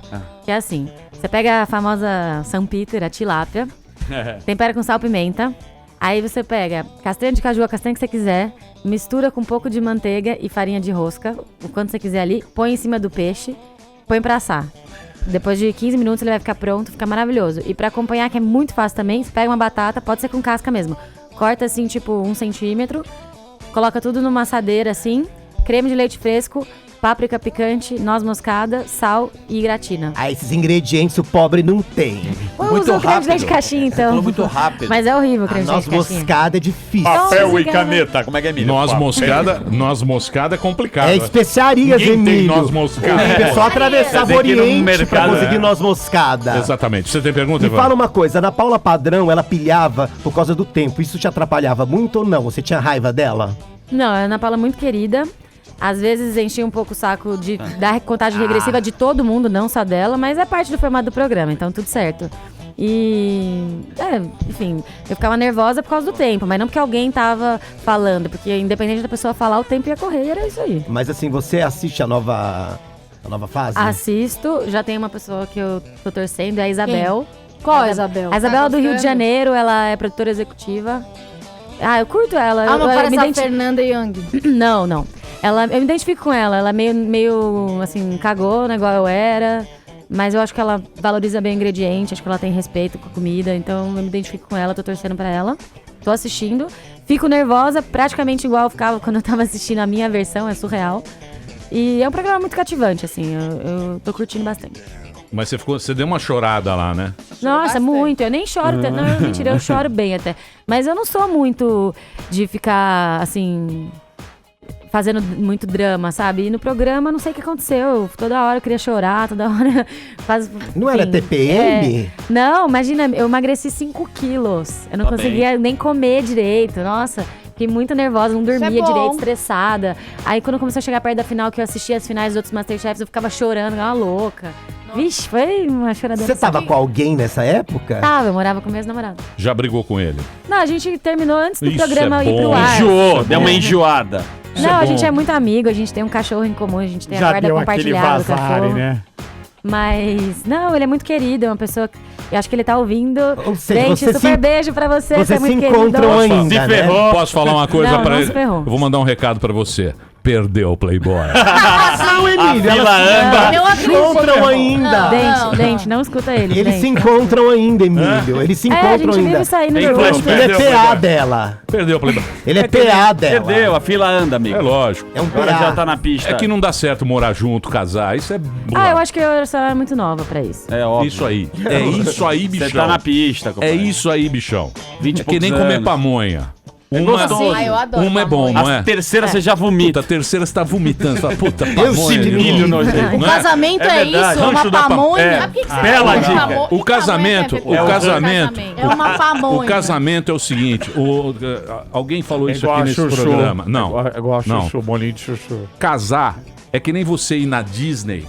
que é assim. Você pega a famosa São Peter, a tilápia, tempera com sal e pimenta. Aí você pega castanha de caju, a castanha que você quiser, mistura com um pouco de manteiga e farinha de rosca, o quanto você quiser ali, põe em cima do peixe, põe pra assar. Depois de 15 minutos ele vai ficar pronto, fica maravilhoso. E pra acompanhar, que é muito fácil também, você pega uma batata, pode ser com casca mesmo. Corta assim, tipo 1 centímetro, coloca tudo numa assadeira assim, creme de leite fresco, páprica picante, noz moscada, sal e gratina. Ah, esses ingredientes o pobre não tem. Usa o creme de leite de caixinha, então. Falou muito rápido. Mas é horrível o A creme de noz leite de caixinha. moscada é difícil. Papel e caneta. Como é que é, Emílio? Noz moscada é complicado. É especiarias, Ninguém tem Emílio. noz moscada. O pessoal atravessava o Você tem que ir no Oriente pra mercado, conseguir é. noz moscada. Exatamente. Você tem pergunta, Me Ivan? fala uma coisa, a Ana Paula Padrão, ela pilhava por causa do tempo. Isso te atrapalhava muito ou não? Você tinha raiva dela? Não, a Ana Paula é muito querida. Às vezes enchia um pouco o saco da contagem regressiva de todo mundo, não só dela, mas é parte do formato do programa, então tudo certo. Enfim, eu ficava nervosa por causa do tempo, mas não porque alguém tava falando, porque independente da pessoa falar, o tempo ia correr, era isso aí. Mas assim, você assiste a nova fase? Assisto, já tem uma pessoa que eu tô torcendo, é a Isabel. Qual, Isabel? A Isabel Tá é do Rio de gostando? Janeiro, ela é produtora executiva. Ah, eu curto ela. Ah, não eu parece me a identi- Fernanda Young. Não. Eu me identifico com ela. Ela é meio assim, cagona, igual eu era. Mas eu acho que ela valoriza bem o ingrediente, acho que ela tem respeito com a comida. Então eu me identifico com ela, tô torcendo pra ela. Tô assistindo. Fico nervosa, praticamente igual eu ficava quando eu tava assistindo a minha versão, é surreal. E é um programa muito cativante, assim, eu tô curtindo bastante. Mas você deu uma chorada lá, né? Nossa, bastante. muito. Eu nem choro. Não, mentira, eu choro bem até. Mas eu não sou muito de ficar, assim, fazendo muito drama, sabe? E no programa, não sei o que aconteceu. Toda hora eu queria chorar, toda hora... Não era TPM? Não, imagina, eu emagreci 5 quilos. Eu não Tá conseguia nem comer direito. Nossa, fiquei muito nervosa, não dormia Isso é bom. direito, estressada. Aí quando começou a chegar perto da final, que eu assistia as finais dos outros Masterchefs, eu ficava chorando, igual uma louca. Vixe, foi uma choradeira. Você tava com alguém nessa época? Tava, eu morava com meus namorados. Já brigou com ele? Não, a gente terminou antes do Isso programa é ir pro bom. ar. Enjoou, deu uma enjoada. Isso Não, a bom. gente é muito amigo, a gente tem um cachorro em comum, a gente tem a Já guarda deu aquele compartilhada do vazare, cachorro. né? Mas, não, ele é muito querido, é uma pessoa que eu acho que ele tá ouvindo. Ou seja, Gente, você super se- beijo pra você, você é Vocês se muito encontram querido. ainda, né? Posso falar uma coisa Não, pra não ele? se ferrou. Eu vou mandar um recado pra você. Perdeu o Playboy. Não, Emílio, Fila elas anda. Eu se acredito. encontram ainda. Dente, não escuta ele. Eles se gente. encontram ainda, Emílio. Eles se É, a encontram gente ainda. vive saindo Tem do flashback. Ele é Perdeu, PA Playboy. dela. Perdeu o Playboy. Ele é PA dela. Perdeu, a fila anda, amigo. É lógico. É um Agora já PA. tá na pista. É que não dá certo morar junto, casar. Isso é... Ah, eu acho que eu só era muito nova pra isso. É óbvio. Isso aí. É isso aí, bichão. Você tá na pista, É compadre. isso aí, bichão. 20 e É que nem poucos comer anos. pamonha. gostoso. Ah, eu adoro Uma é bom, pamonha. não é? A terceira você já Puta, vomita. a terceira você tá vomitando. Você fala, puta, Eu pamonha sim, de milho novo. nojento. O Não é? casamento é, verdade. isso, uma Rancho da pamonha. É. Ah, por que que você Bela fala de dica. pamonha? O Que casamento, pamonha o é casamento, É uma pamonha. o casamento é o seguinte, alguém falou isso igual aqui a nesse chuchu. programa. Não, É igual a não. chuchu, bolinho de chuchu. Casar é que nem você ir na Disney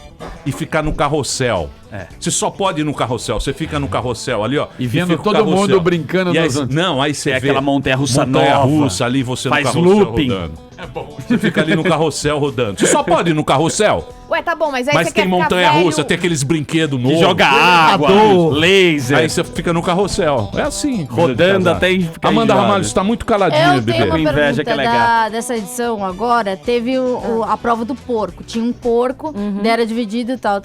e ficar no carrossel. É. Você só pode ir no carrossel. Você fica no carrossel ali, ó. E vendo fica o todo carrossel. mundo brincando E aí, nos- não, aí você É vê aquela montanha-russa nova. montanha-russa ali, você Faz no carrossel looping. rodando. É bom. Você fica ali no carrossel rodando. Você só pode ir no carrossel, Ué, tá bom, mas aí mas você tem quer ficar montanha-russa, velho- tem aqueles brinquedos Que novos. joga água, Adoro. laser. Aí você fica no carrossel. É assim. Rodando Casar. até ficar Amanda enjoado. Ramalho, você tá muito caladinha, Eu bebê. tenho uma Inveja pergunta que ela é gata. dessa edição agora. Teve a prova do porco. Tinha um porco, daí era dividido e tal.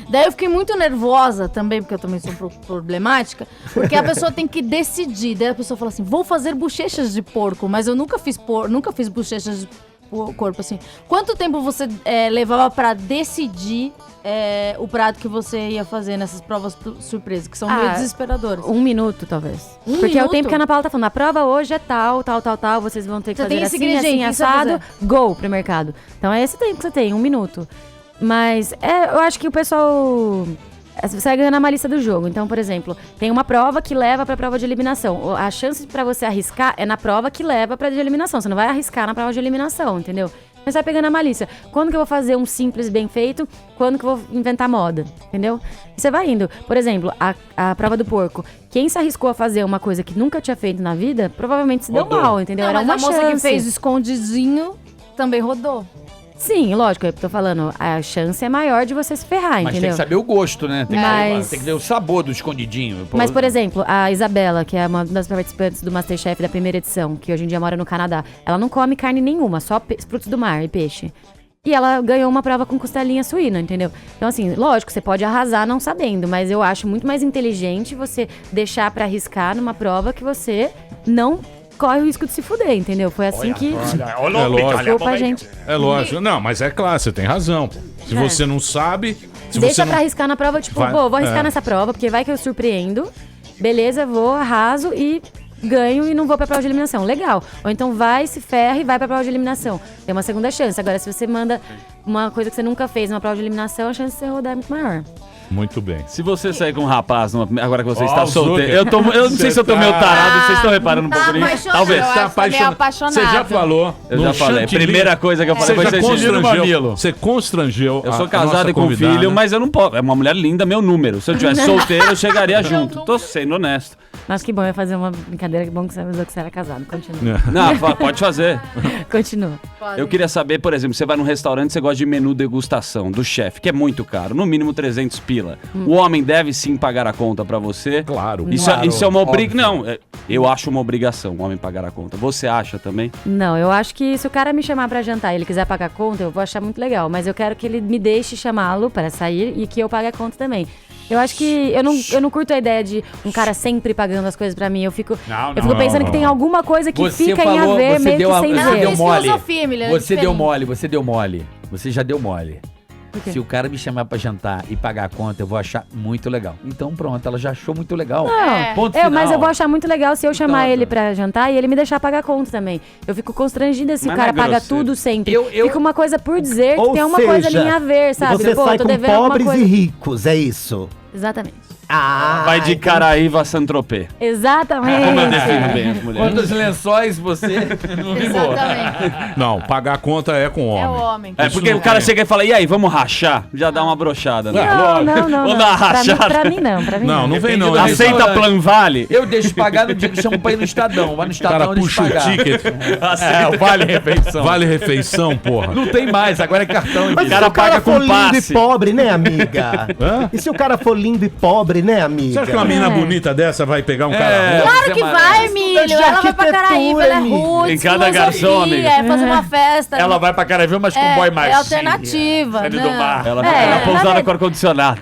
Daí eu fiquei muito nervosa também, porque eu também sou problemática, porque a pessoa tem que decidir. Daí a pessoa fala assim, vou fazer bochechas de porco, mas eu nunca fiz bochechas de corpo, assim. Quanto tempo você levava pra decidir o prato que você ia fazer nessas provas surpresa, que são meio desesperadoras? 1 minuto, talvez. Um Porque é o minuto? tempo que a Ana Paula tá falando. A prova hoje é tal, vocês vão ter que Você fazer tem esse assim, ingrediente, assim, o que você vai assado, go pro mercado. Então é esse tempo que você tem, 1 minuto. Mas eu acho que o pessoal... Você vai ganhando uma lista do jogo. Então, por exemplo, tem uma prova que leva pra prova de eliminação. A chance pra você arriscar é na prova que leva pra de eliminação. Você não vai arriscar na prova de eliminação, entendeu? Mas você vai pegando a malícia. Quando que eu vou fazer um simples bem feito? Quando que eu vou inventar moda? Entendeu? E você vai indo. Por exemplo, a prova do porco. Quem se arriscou a fazer uma coisa que nunca tinha feito na vida, provavelmente se deu mal, entendeu? Não, Era mas uma a moça chance. que fez o escondidinho também rodou. Sim, lógico, eu tô falando. A chance é maior de você se ferrar, Mas tem entendeu? que saber o gosto, né? Tem, Mas- tem que ver o sabor do escondidinho. Mas, por exemplo, a Isabela, que é uma das participantes do Masterchef da primeira edição, que hoje em dia mora no Canadá, ela não come carne nenhuma, só frutos do mar e peixe. E ela ganhou uma prova com costelinha suína, entendeu? Então, assim, lógico, você pode arrasar não sabendo, mas eu acho muito mais inteligente você deixar pra arriscar numa prova que você não corre o risco de se fuder, entendeu? Foi assim que É lógico. ficou pra gente. É lógico. Não, mas é claro, você tem razão. Pô. Se você não sabe... Se Deixa você pra não... arriscar na prova, tipo, Vai, pô, vou arriscar é. nessa prova, porque vai que eu surpreendo. Beleza, vou, arraso e ganho e não vou pra prova de eliminação. Legal. Ou então vai, se ferra e vai pra prova de eliminação. Tem uma segunda chance. Agora, se você manda uma coisa que você nunca fez numa prova de eliminação, a chance de você rodar é muito maior. Muito bem. Se você sair com um rapaz, agora que você está o solteiro... Zucker. Eu não sei se eu tô meio tarado, vocês estão reparando um Tá pouco nisso? apaixonado, Talvez. eu acho que tá meio apaixonado. Você já falou. Eu no já falei. chantilly. Primeira coisa que eu falei Você foi já chantilly no mamilo. constrangeu. Você constrangeu. Eu sou a casado nossa e com convidada. filho, mas eu não posso. É uma mulher linda, meu número. Se eu tivesse solteiro, eu chegaria junto. Tô sendo honesto. Mas que bom, eu ia fazer uma brincadeira, que bom que você avisou que você era casado. Continua. Não, pode fazer. Continua. Eu queria saber, por exemplo, você vai num restaurante, você gosta de menu degustação do chefe, que é muito caro, no mínimo 300 pila. O homem deve sim pagar a conta pra você? Claro. Isso é uma obrigação. Não, eu acho uma obrigação o homem pagar a conta. Você acha também? Não, eu acho que se o cara me chamar pra jantar e ele quiser pagar a conta, eu vou achar muito legal. Mas eu quero que ele me deixe chamá-lo para sair e que eu pague a conta também. Eu acho que eu não curto a ideia de um cara sempre pagando as coisas pra mim. Eu fico pensando que tem alguma coisa que fica em a ver, meio que sem você ver. deu mole. filosofia, Emília, é Você deu diferente. mole, você deu mole. Você já deu mole. quê? Se o cara me chamar pra jantar e pagar a conta, eu vou achar muito legal. Então pronto, ela já achou muito legal. Não, Ponto mas final. eu vou achar muito legal se eu chamar Então, ele pra jantar e ele me deixar pagar a conta também. Eu fico constrangida se Mas o cara não é paga grosseiro. tudo sempre. Eu- Fica uma coisa por dizer que Ou tem uma coisa seja, ali a ver, sabe? Você Pô, sai tô com devendo alguma pobres coisa. e ricos, é isso. Exatamente. Vai de Caraíva a Saint-Tropez. Exatamente. Como eu defino bem as mulheres. Quantos lençóis você não ligou? Exatamente. Não, pagar a conta é com o É o homem. homem. É porque o cara chega e fala, e aí, vamos rachar? Já dá uma brochada, né? Não. Vamos dar uma rachada. Pra mim não. Não vem não. Depende do Aceita Plan Vale? Eu deixo pagar no dia que chamo pra ir no Estadão. Vai no O Estadão, cara deixa puxa o pagar. ticket. O Vale Refeição. Vale refeição, porra. Não tem mais, agora é cartão. Mas O cara se o cara paga for com lindo passe. e pobre, né, amiga? Hã? E se o cara for lindo e pobre, né, amiga? Você acha que uma menina bonita dessa vai pegar um cara? Claro que vai, Emílio. de Ela vai pra arquitetura, Caraíba, ela é amigo. roots, Em cada garçom, filosofia, é fazer uma festa. Ela vai pra Caraíba, mas com boy mais. É alternativa, Saindo né? do mar. Ela vai pousada com ar-condicionado.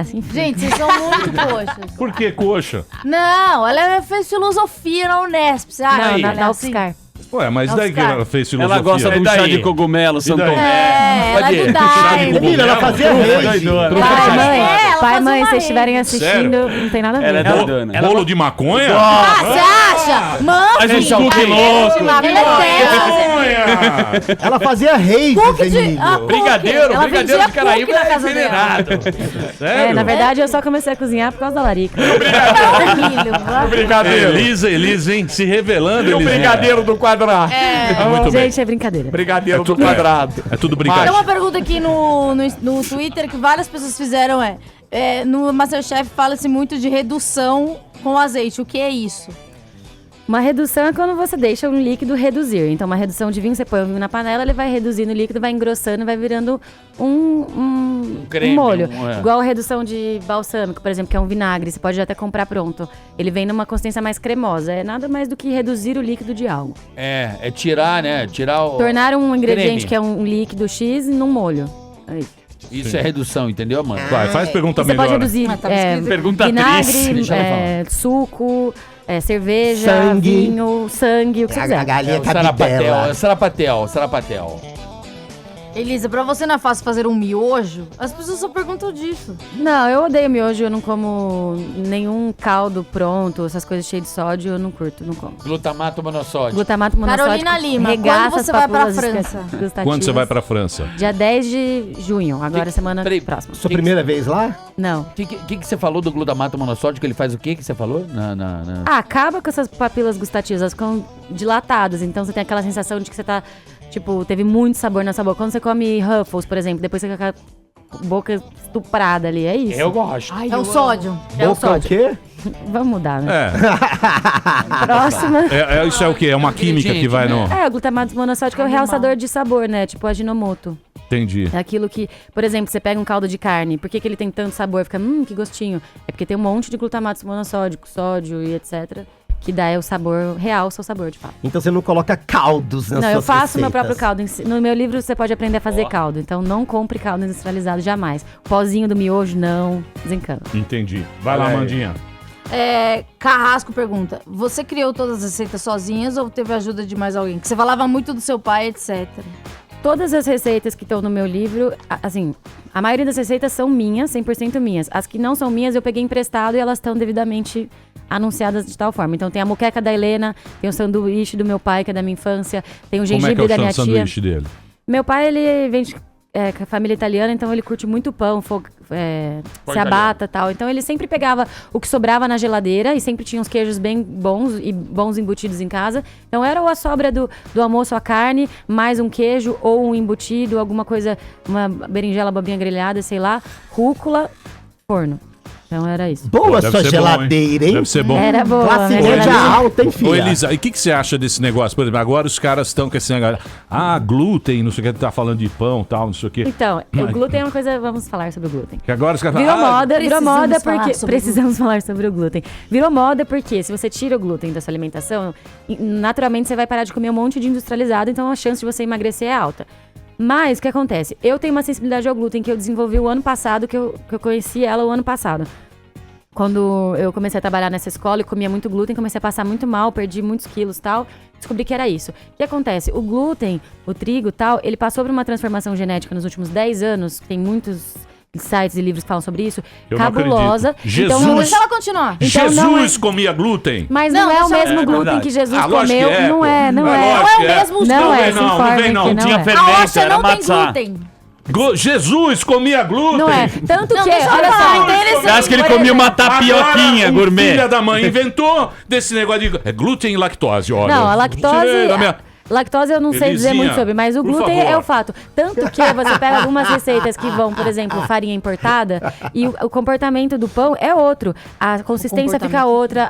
Sim. Gente, vocês são muito coxas. Por que coxa? Não, ela fez filosofia na Unesp, você acha? Não, Ela na é assim? UFSCar. Ué, mas Não, daí que cara. ela fez filosofia? Ela gosta de um chá de cogumelo, São daí? Tomé. É, ela é do Daime. Emília, ela fazia rede. Ela Pai, faz mãe, uma se vocês rede. estiverem assistindo, não tem nada a ver. Ela é doidona. Bolo de maconha? Ah, você acha? Mano, Faz um cookie louco. ela é dessa. Ela fazia redes, Cookie de... Emílio. Ah, Brigadeiro, ela brigadeiro vendia de Caraíba cookie na é casa dela. envenenado. Sério? Na verdade, eu só comecei a cozinhar por causa da larica. Não, Emílio, vai. Brigadeiro. Elisa, hein? Se revelando, E o Elisa. brigadeiro do quadrado. Muito bem. Gente, é brincadeira. Brigadeiro É do tudo- quadrado. É tudo Tem brincadeira. uma pergunta aqui no Twitter que várias pessoas fizeram no Masterchef fala-se muito de redução com azeite. O que é isso? Uma redução é quando você deixa um líquido reduzir. Então, uma redução de vinho, você põe o vinho na panela, ele vai reduzindo o líquido, vai engrossando, vai virando um creme, molho. é. Igual a redução de balsâmico, por exemplo, que é um vinagre. Você pode até comprar pronto. Ele vem numa consistência mais cremosa. É nada mais do que reduzir o líquido de algo. É tirar, né? Tirar o... Tornar um ingrediente creme. que é um líquido X num molho. É isso. Isso é redução, entendeu, mano? Vai, faz pergunta Você melhor. pode reduzir Pergunta vinagre, triste. suco, cerveja, Sangue. vinho, sangue, o que você A quiser. galinha O sarapatel, cabidela. sarapatel. Elisa, pra você não é fácil fazer um miojo? As pessoas só perguntam disso. Não, eu odeio miojo, eu não como nenhum caldo pronto, essas coisas cheias de sódio, eu não curto, não como. Glutamato monossódico. Glutamato monossódico. Carolina Lima, regaça quando as você vai pra papilas França? gustativas. Quando você vai pra França? Dia 10 de junho, agora semana Peraí. próxima. Sua primeira vez lá? Não. O que você falou do glutamato monossódico? Ele faz o que você falou? Acaba com essas papilas gustativas, elas ficam dilatadas, então você tem aquela sensação de que você tá, tipo, teve muito sabor na sua boca. Quando você come Ruffles, por exemplo, depois você fica com a boca estuprada ali, é isso. Eu gosto. É o sódio. É o Boca o sódio. quê? Vamos mudar, né? É. Próxima. Isso é o quê? É uma química que vai no... O glutamato monossódico é o realçador de sabor, né? Tipo Ajinomoto. Entendi. É aquilo que, por exemplo, você pega um caldo de carne, por que ele tem tanto sabor? Fica, que gostinho. É porque tem um monte de glutamatos monossódicos, sódio e etc. Que dá o sabor, realça o sabor, de fato. Então você não coloca caldos nas Não, suas eu faço meu receitas. próprio caldo. No meu livro você pode aprender a fazer caldo. Então não compre caldo industrializado jamais. Pozinho do miojo, não. Desencana. Entendi. Vai lá, Olha aí. Mandinha. Carrasco pergunta: você criou todas as receitas sozinhas ou teve ajuda de mais alguém? Que você falava muito do seu pai, etc. Todas as receitas que estão no meu livro, assim, a maioria das receitas são minhas, 100% minhas. As que não são minhas eu peguei emprestado e elas estão devidamente anunciadas de tal forma. Então tem a moqueca da Helena, tem o sanduíche do meu pai, que é da minha infância, tem o Como é gengibre que é da o minha tia. sanduíche dele? Meu pai, ele vem de com a família italiana, então ele curte muito pão, ciabatta e tal. Então ele sempre pegava o que sobrava na geladeira e sempre tinha uns queijos bem bons e bons embutidos em casa. Então era ou a sobra do almoço, a carne, mais um queijo ou um embutido, alguma coisa, uma berinjela, abobrinha grelhada, sei lá, rúcula, forno. Então era isso. Boa Deve sua ser geladeira, bom, hein? Deve ser bom. Era boa. Classe né? média alta, hein, filha? Ô, Elisa, e o que você acha desse negócio? Por exemplo, agora os caras estão com esse negócio. Glúten, não sei o que, tá falando de pão e tal, não sei o que. Então, o glúten é uma coisa... Vamos falar sobre o glúten. Que agora os caras Virou falam. moda precisamos falar porque... sobre Precisamos falar sobre o glúten. Virou moda porque se você tira o glúten da sua alimentação, naturalmente você vai parar de comer um monte de industrializado, então a chance de você emagrecer é alta. Mas, o que acontece? Eu tenho uma sensibilidade ao glúten que eu desenvolvi o ano passado, que eu conheci ela o ano passado. Quando eu comecei a trabalhar nessa escola e comia muito glúten, comecei a passar muito mal, perdi muitos quilos e tal, descobri que era isso. O que acontece? O glúten, o trigo e tal, ele passou por uma transformação genética nos últimos 10 anos, tem muitos sites e livros que falam sobre isso, Eu não cabulosa. acredito. Então, Jesus! Deixa ela continuar. Então, não Jesus comia glúten? Mas Não, não é o deixa ela- mesmo É glúten verdade. que Jesus Ah, lógico comeu, que é, não pô. é, não Ah, é. lógico Não é que o mesmo Não glúten. é, se não informe vem não. que não Tinha é. fermento, A rocha era não tem maçã. glúten. Jesus comia glúten! Não é. Tanto que, deixa eu olha falar, só. interessante. Você acha que ele comia uma tapioquinha gourmet? Filha da mãe inventou desse negócio de glúten e lactose, olha. Não, a lactose. Tirei da minha- Lactose eu não sei dizer Elisinha, muito sobre, mas o por glúten favor. é o fato. Tanto que você pega algumas receitas que vão, por exemplo, farinha importada, e o comportamento do pão é outro. A consistência fica outra,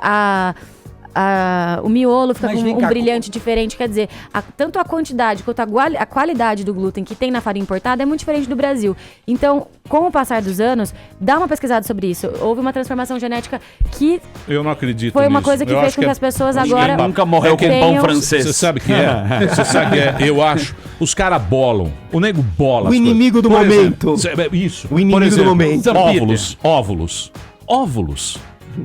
o miolo fica Mas com vem um cá, brilhante diferente. Quer dizer, tanto a quantidade quanto a qualidade do glúten que tem na farinha importada é muito diferente do Brasil. Então, com o passar dos anos, dá uma pesquisada sobre isso. Houve uma transformação genética que Eu não acredito foi uma nisso. coisa que Eu fez acho com que as pessoas agora Nunca morreu com tenham- pão francês. Você sabe que é? Você sabe que é? Eu acho. Os caras bolam. O nego bola. O as inimigo do coisas. Por momento. exemplo, isso. O inimigo Por exemplo, do momento. Óvulos.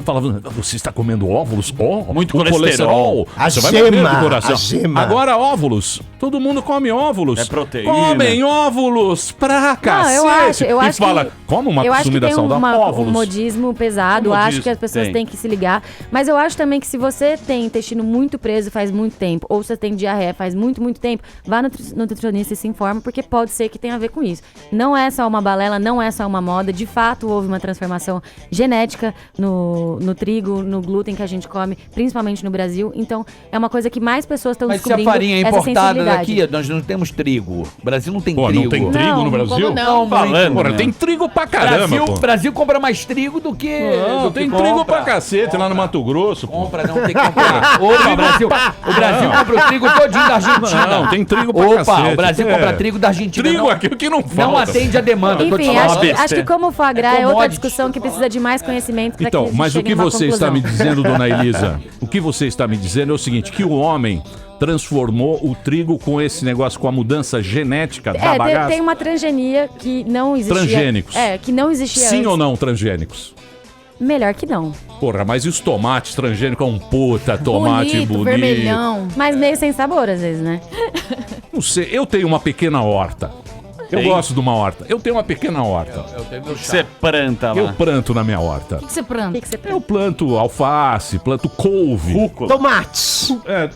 Falava, você está comendo óvulos? Muito com colesterol. A Você vai gema, morrer do coração. a gema. Agora, óvulos. Todo mundo come óvulos. É proteína. Comem óvulos pra cacete. eu acho e fala, que, como uma eu acho que comida tem saudável? um Óvulos. modismo pesado, Um acho modismo, que as pessoas tem. têm que se ligar. Mas eu acho também que se você tem intestino muito preso faz muito tempo, ou você tem diarreia faz muito, muito tempo, vá no nutricionista e se informa, porque pode ser que tenha a ver com isso. Não é só uma balela, não é só uma moda. De fato, houve uma transformação genética no trigo, no glúten que a gente come, principalmente no Brasil. Então, é uma coisa que mais pessoas estão Mas se a descobrindo. farinha é essa importada sensibilidade. daqui, nós não temos trigo. O Brasil não tem Pô, trigo. não tem trigo Não, no Brasil? como não? Falando, Porra, né? tem trigo pra caramba, pô. Brasil compra mais trigo do que. Não, do que tem compra. trigo pra cacete lá no Mato Grosso, pô. Compra, não tem que comprar. Opa, o Brasil compra o trigo todinho da Argentina. Não, tem trigo pra Opa, cacete. o Brasil É. compra trigo da Argentina. Trigo não, aqui que não falta. não atende a demanda. tô te Enfim, falando. acho que como o foie gras é outra commodity. discussão que precisa de mais conhecimento para Então, que a gente mas o chegue que numa você está conclusão. me dizendo, dona Elisa? O que você está me dizendo é o seguinte, que o homem transformou o trigo com esse negócio, com a mudança genética da bagaça? Tem uma transgenia que não existia. Transgênicos. Que não existia Sim antes. ou não transgênicos? Melhor que não. Porra, mas e os tomates transgênicos? É um puta tomate bonito. vermelhão. Mas meio sem sabor, às vezes, né? Não sei, eu tenho uma pequena horta. Eu gosto de uma horta. Eu tenho uma pequena horta. Você planta lá. Eu planto na minha horta. O que você planta? O que, que você Eu planto alface, planto couve. Tomate. É,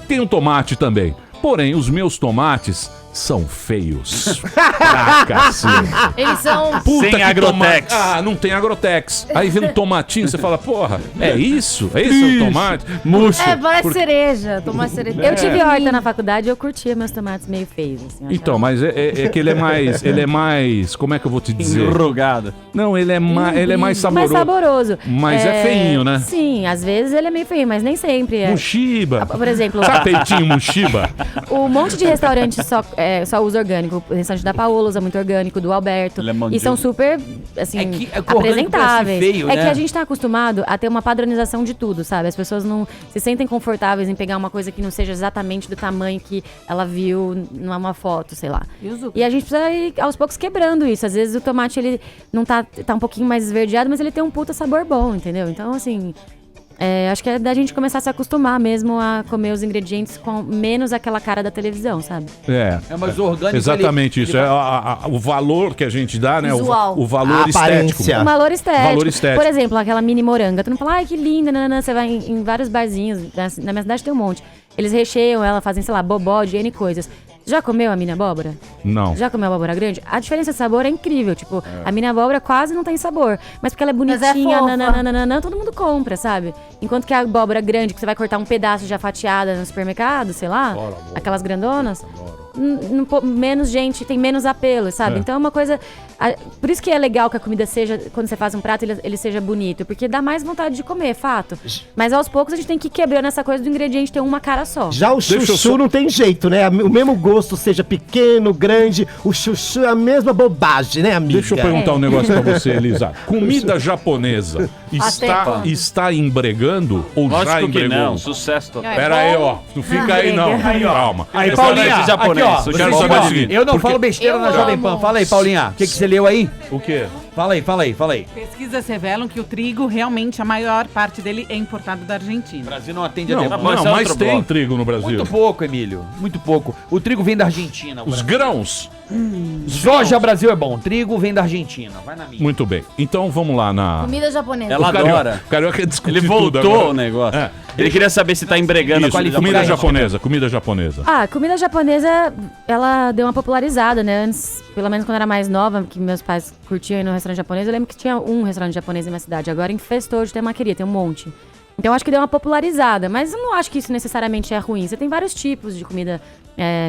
tem um tomate também. Porém, os meus tomates são feios. Pra cacete. Eles são... Puta Sem que agrotex. Ah, não tem agrotex. Aí vem um tomatinho, você fala, porra, é isso? Esse é o tomate? Murcho. parece cereja. Tomate cereja. Eu tive horta na faculdade e eu curtia meus tomates meio feios. Assim, eu Então, achava. mas é que ele é mais, como é que eu vou te dizer? Enrugado. Não, ele é mais saboroso. Mais saboroso. Mas é feinho, né? Sim, às vezes ele é meio feio, mas nem sempre é. Mushiba. Por exemplo, Sabe peitinho mushiba? um monte de restaurante só usa orgânico. O restaurante da Paola usa muito orgânico, do Alberto. Le Monde E são super, assim, É que o orgânico apresentáveis. parece feio, é né? que a gente tá acostumado a ter uma padronização de tudo, sabe? As pessoas não se sentem confortáveis em pegar uma coisa que não seja exatamente do tamanho que ela viu numa foto, sei lá. E a gente precisa ir aos poucos quebrando isso. Às vezes o tomate, ele não tá um pouquinho mais esverdeado, mas ele tem um puta sabor bom, entendeu? Então, assim... acho que é da gente começar a se acostumar mesmo a comer os ingredientes com menos aquela cara da televisão, sabe? É. É, mas o orgânico... Exatamente ele- isso. É o valor que a gente dá, né? Visual. O valor A estético. aparência. Um valor estético. Valor estético. Por exemplo, aquela mini moranga. Tu não fala, ai, que linda, nananã. Você vai em vários barzinhos, na minha cidade tem um monte. Eles recheiam ela, fazem, sei lá, bobó de N coisas. Já comeu a mini abóbora? Não. Já comeu a abóbora grande? A diferença de sabor é incrível. Tipo, a mini abóbora quase não tem sabor. Mas porque ela é Mas é bonitinha, fofa. nananana, todo mundo compra, sabe? Enquanto que a abóbora grande, que você vai cortar um pedaço já fatiada no supermercado, sei lá, aquelas grandonas, menos gente, tem menos apelo, sabe? É. Então é uma coisa... Por isso que é legal que a comida seja, quando você faz um prato, ele seja bonito. Porque dá mais vontade de comer, fato. Mas aos poucos a gente tem que ir quebrando essa coisa do ingrediente ter uma cara só. Já o Deixa eu chuchu só- não tem jeito, né? O mesmo gosto, seja pequeno, grande, o chuchu é a mesma bobagem, né, amiga? Deixa eu perguntar um negócio pra você, Elisa. Comida japonesa está embregando ou já Lógico que embregou? não. Sucesso total. Pera aí, ó. Não fica aí, não. Calma. Aí, Eu Paulinha, quero- esse japonês. aqui, ó, Eu quero você saber o pode- seguinte, Eu não porque- falo besteira Eu na Jovem Pan. amo. Fala aí, Paulinha. O que você leu aí? O quê? Fala aí. Pesquisas revelam que o trigo, realmente, a maior parte dele é importado da Argentina. O Brasil não atende a Não, demanda. mas tem trigo no Brasil. Muito pouco, Emílio. Muito pouco. O trigo vem da Argentina. Os grãos. Soja Brasil é bom. Trigo vem da Argentina. Vai na minha. Muito bem. Então vamos lá na... Comida japonesa. Ela adora. O Carioca quer discutir Ele tudo voltou agora. o negócio. É. Ele queria saber se tá embregando Isso, a comida japonesa. Comida japonesa. Ah, comida japonesa, ela deu uma popularizada, né? Antes, pelo menos quando eu era mais nova, que meus pais curtiam ir no restaurante japonês, eu lembro que tinha um restaurante japonês na minha cidade. Agora infestou de temaqueria, tem um monte. Então acho que deu uma popularizada, mas eu não acho que isso necessariamente é ruim. Você tem vários tipos de comida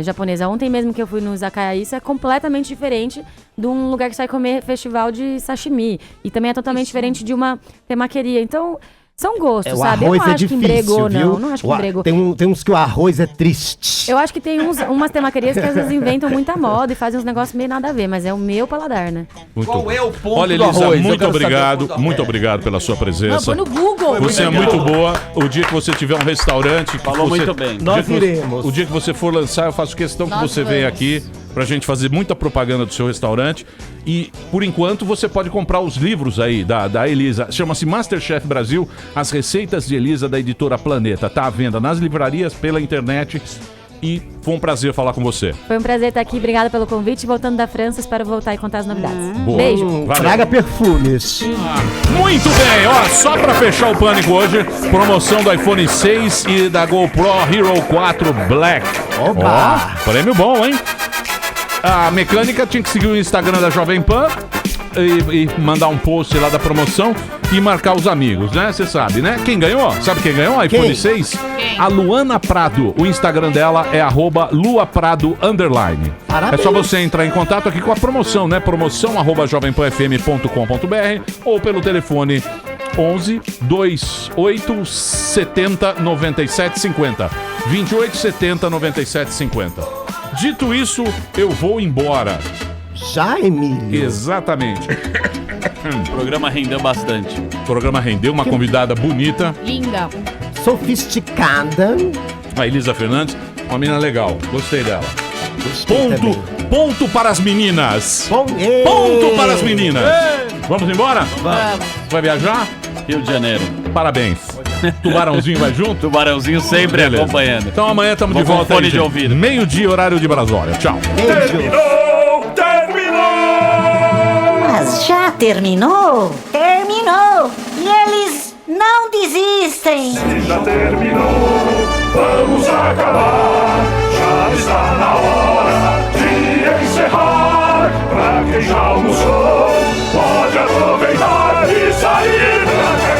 japonesa. Ontem mesmo que eu fui no Izakaya, isso é completamente diferente de um lugar que você vai comer festival de sashimi. E também é totalmente diferente de uma temaqueria. Então... São gostos, O sabe? Eu arroz não é acho que difícil, embregou, viu? não acho que embregou. Tem uns que o arroz é triste. Eu acho que tem umas temaquerias que às vezes inventam muita moda e fazem uns negócios meio nada a ver, mas é o meu paladar, né? Muito Qual bom. é o ponto Olha, do Elisa, arroz? Eu muito quero saber obrigado. o ponto do Muito arroz. obrigado pela sua Não, presença. põe no Google. Você é Obrigado. muito boa. O dia que você tiver um restaurante... Falou você- muito bem. o dia Nós que você- iremos. O dia que você for lançar, eu faço questão que Nós você venha vamos. aqui pra gente fazer muita propaganda do seu restaurante. E, por enquanto, você pode comprar os livros aí da Elisa. Chama-se Masterchef Brasil, as receitas de Elisa da editora Planeta. Tá à venda nas livrarias, pela internet. E foi um prazer falar com você. Foi um prazer estar aqui, obrigada pelo convite. Voltando da França, espero voltar e contar as novidades. Boa. Beijo. Valeu. Traga perfumes. Muito bem, ó, só pra fechar o pânico hoje, promoção do iPhone 6 e da GoPro Hero 4 Black. Oba! Ó, prêmio bom, hein? A mecânica tinha que seguir o Instagram da Jovem Pan e mandar um post lá da promoção e marcar os amigos, né? Você sabe, né? Quem ganhou? Sabe quem ganhou? iPhone Quem? 6? A Luana Prado. O Instagram dela é @luaprado_. Parabéns. É só você entrar em contato aqui com a promoção, né? promoção@jovempanfm.com.br ou pelo telefone 11 28 70 97 50. 28 70 97 50. Dito isso, eu vou embora. Já, Emílio? Exatamente. O programa rendeu bastante. O programa rendeu uma convidada bonita, Linda. Sofisticada. a Elisa Fernandes, uma menina legal. Gostei dela. Gostei Ponto, também. ponto para as meninas. Ei! Ponto para as meninas. Vamos embora? Vamos. Vai viajar? Rio de Janeiro. Parabéns. Tubarãozinho vai junto? Tubarãozinho sempre Beleza. acompanhando. Então amanhã estamos de Vou com volta fone aí, de gente. ouvido. Meio-dia, horário de Brasólia. Tchau. Beijo. Mas já terminou? Terminou! E eles não desistem! Já terminou, vamos acabar. Já está na hora de encerrar. Pra quem já almoçou, pode aproveitar e sair pra cá.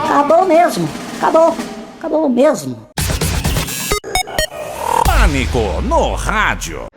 Acabou mesmo! Acabou! Acabou mesmo! Pânico no rádio.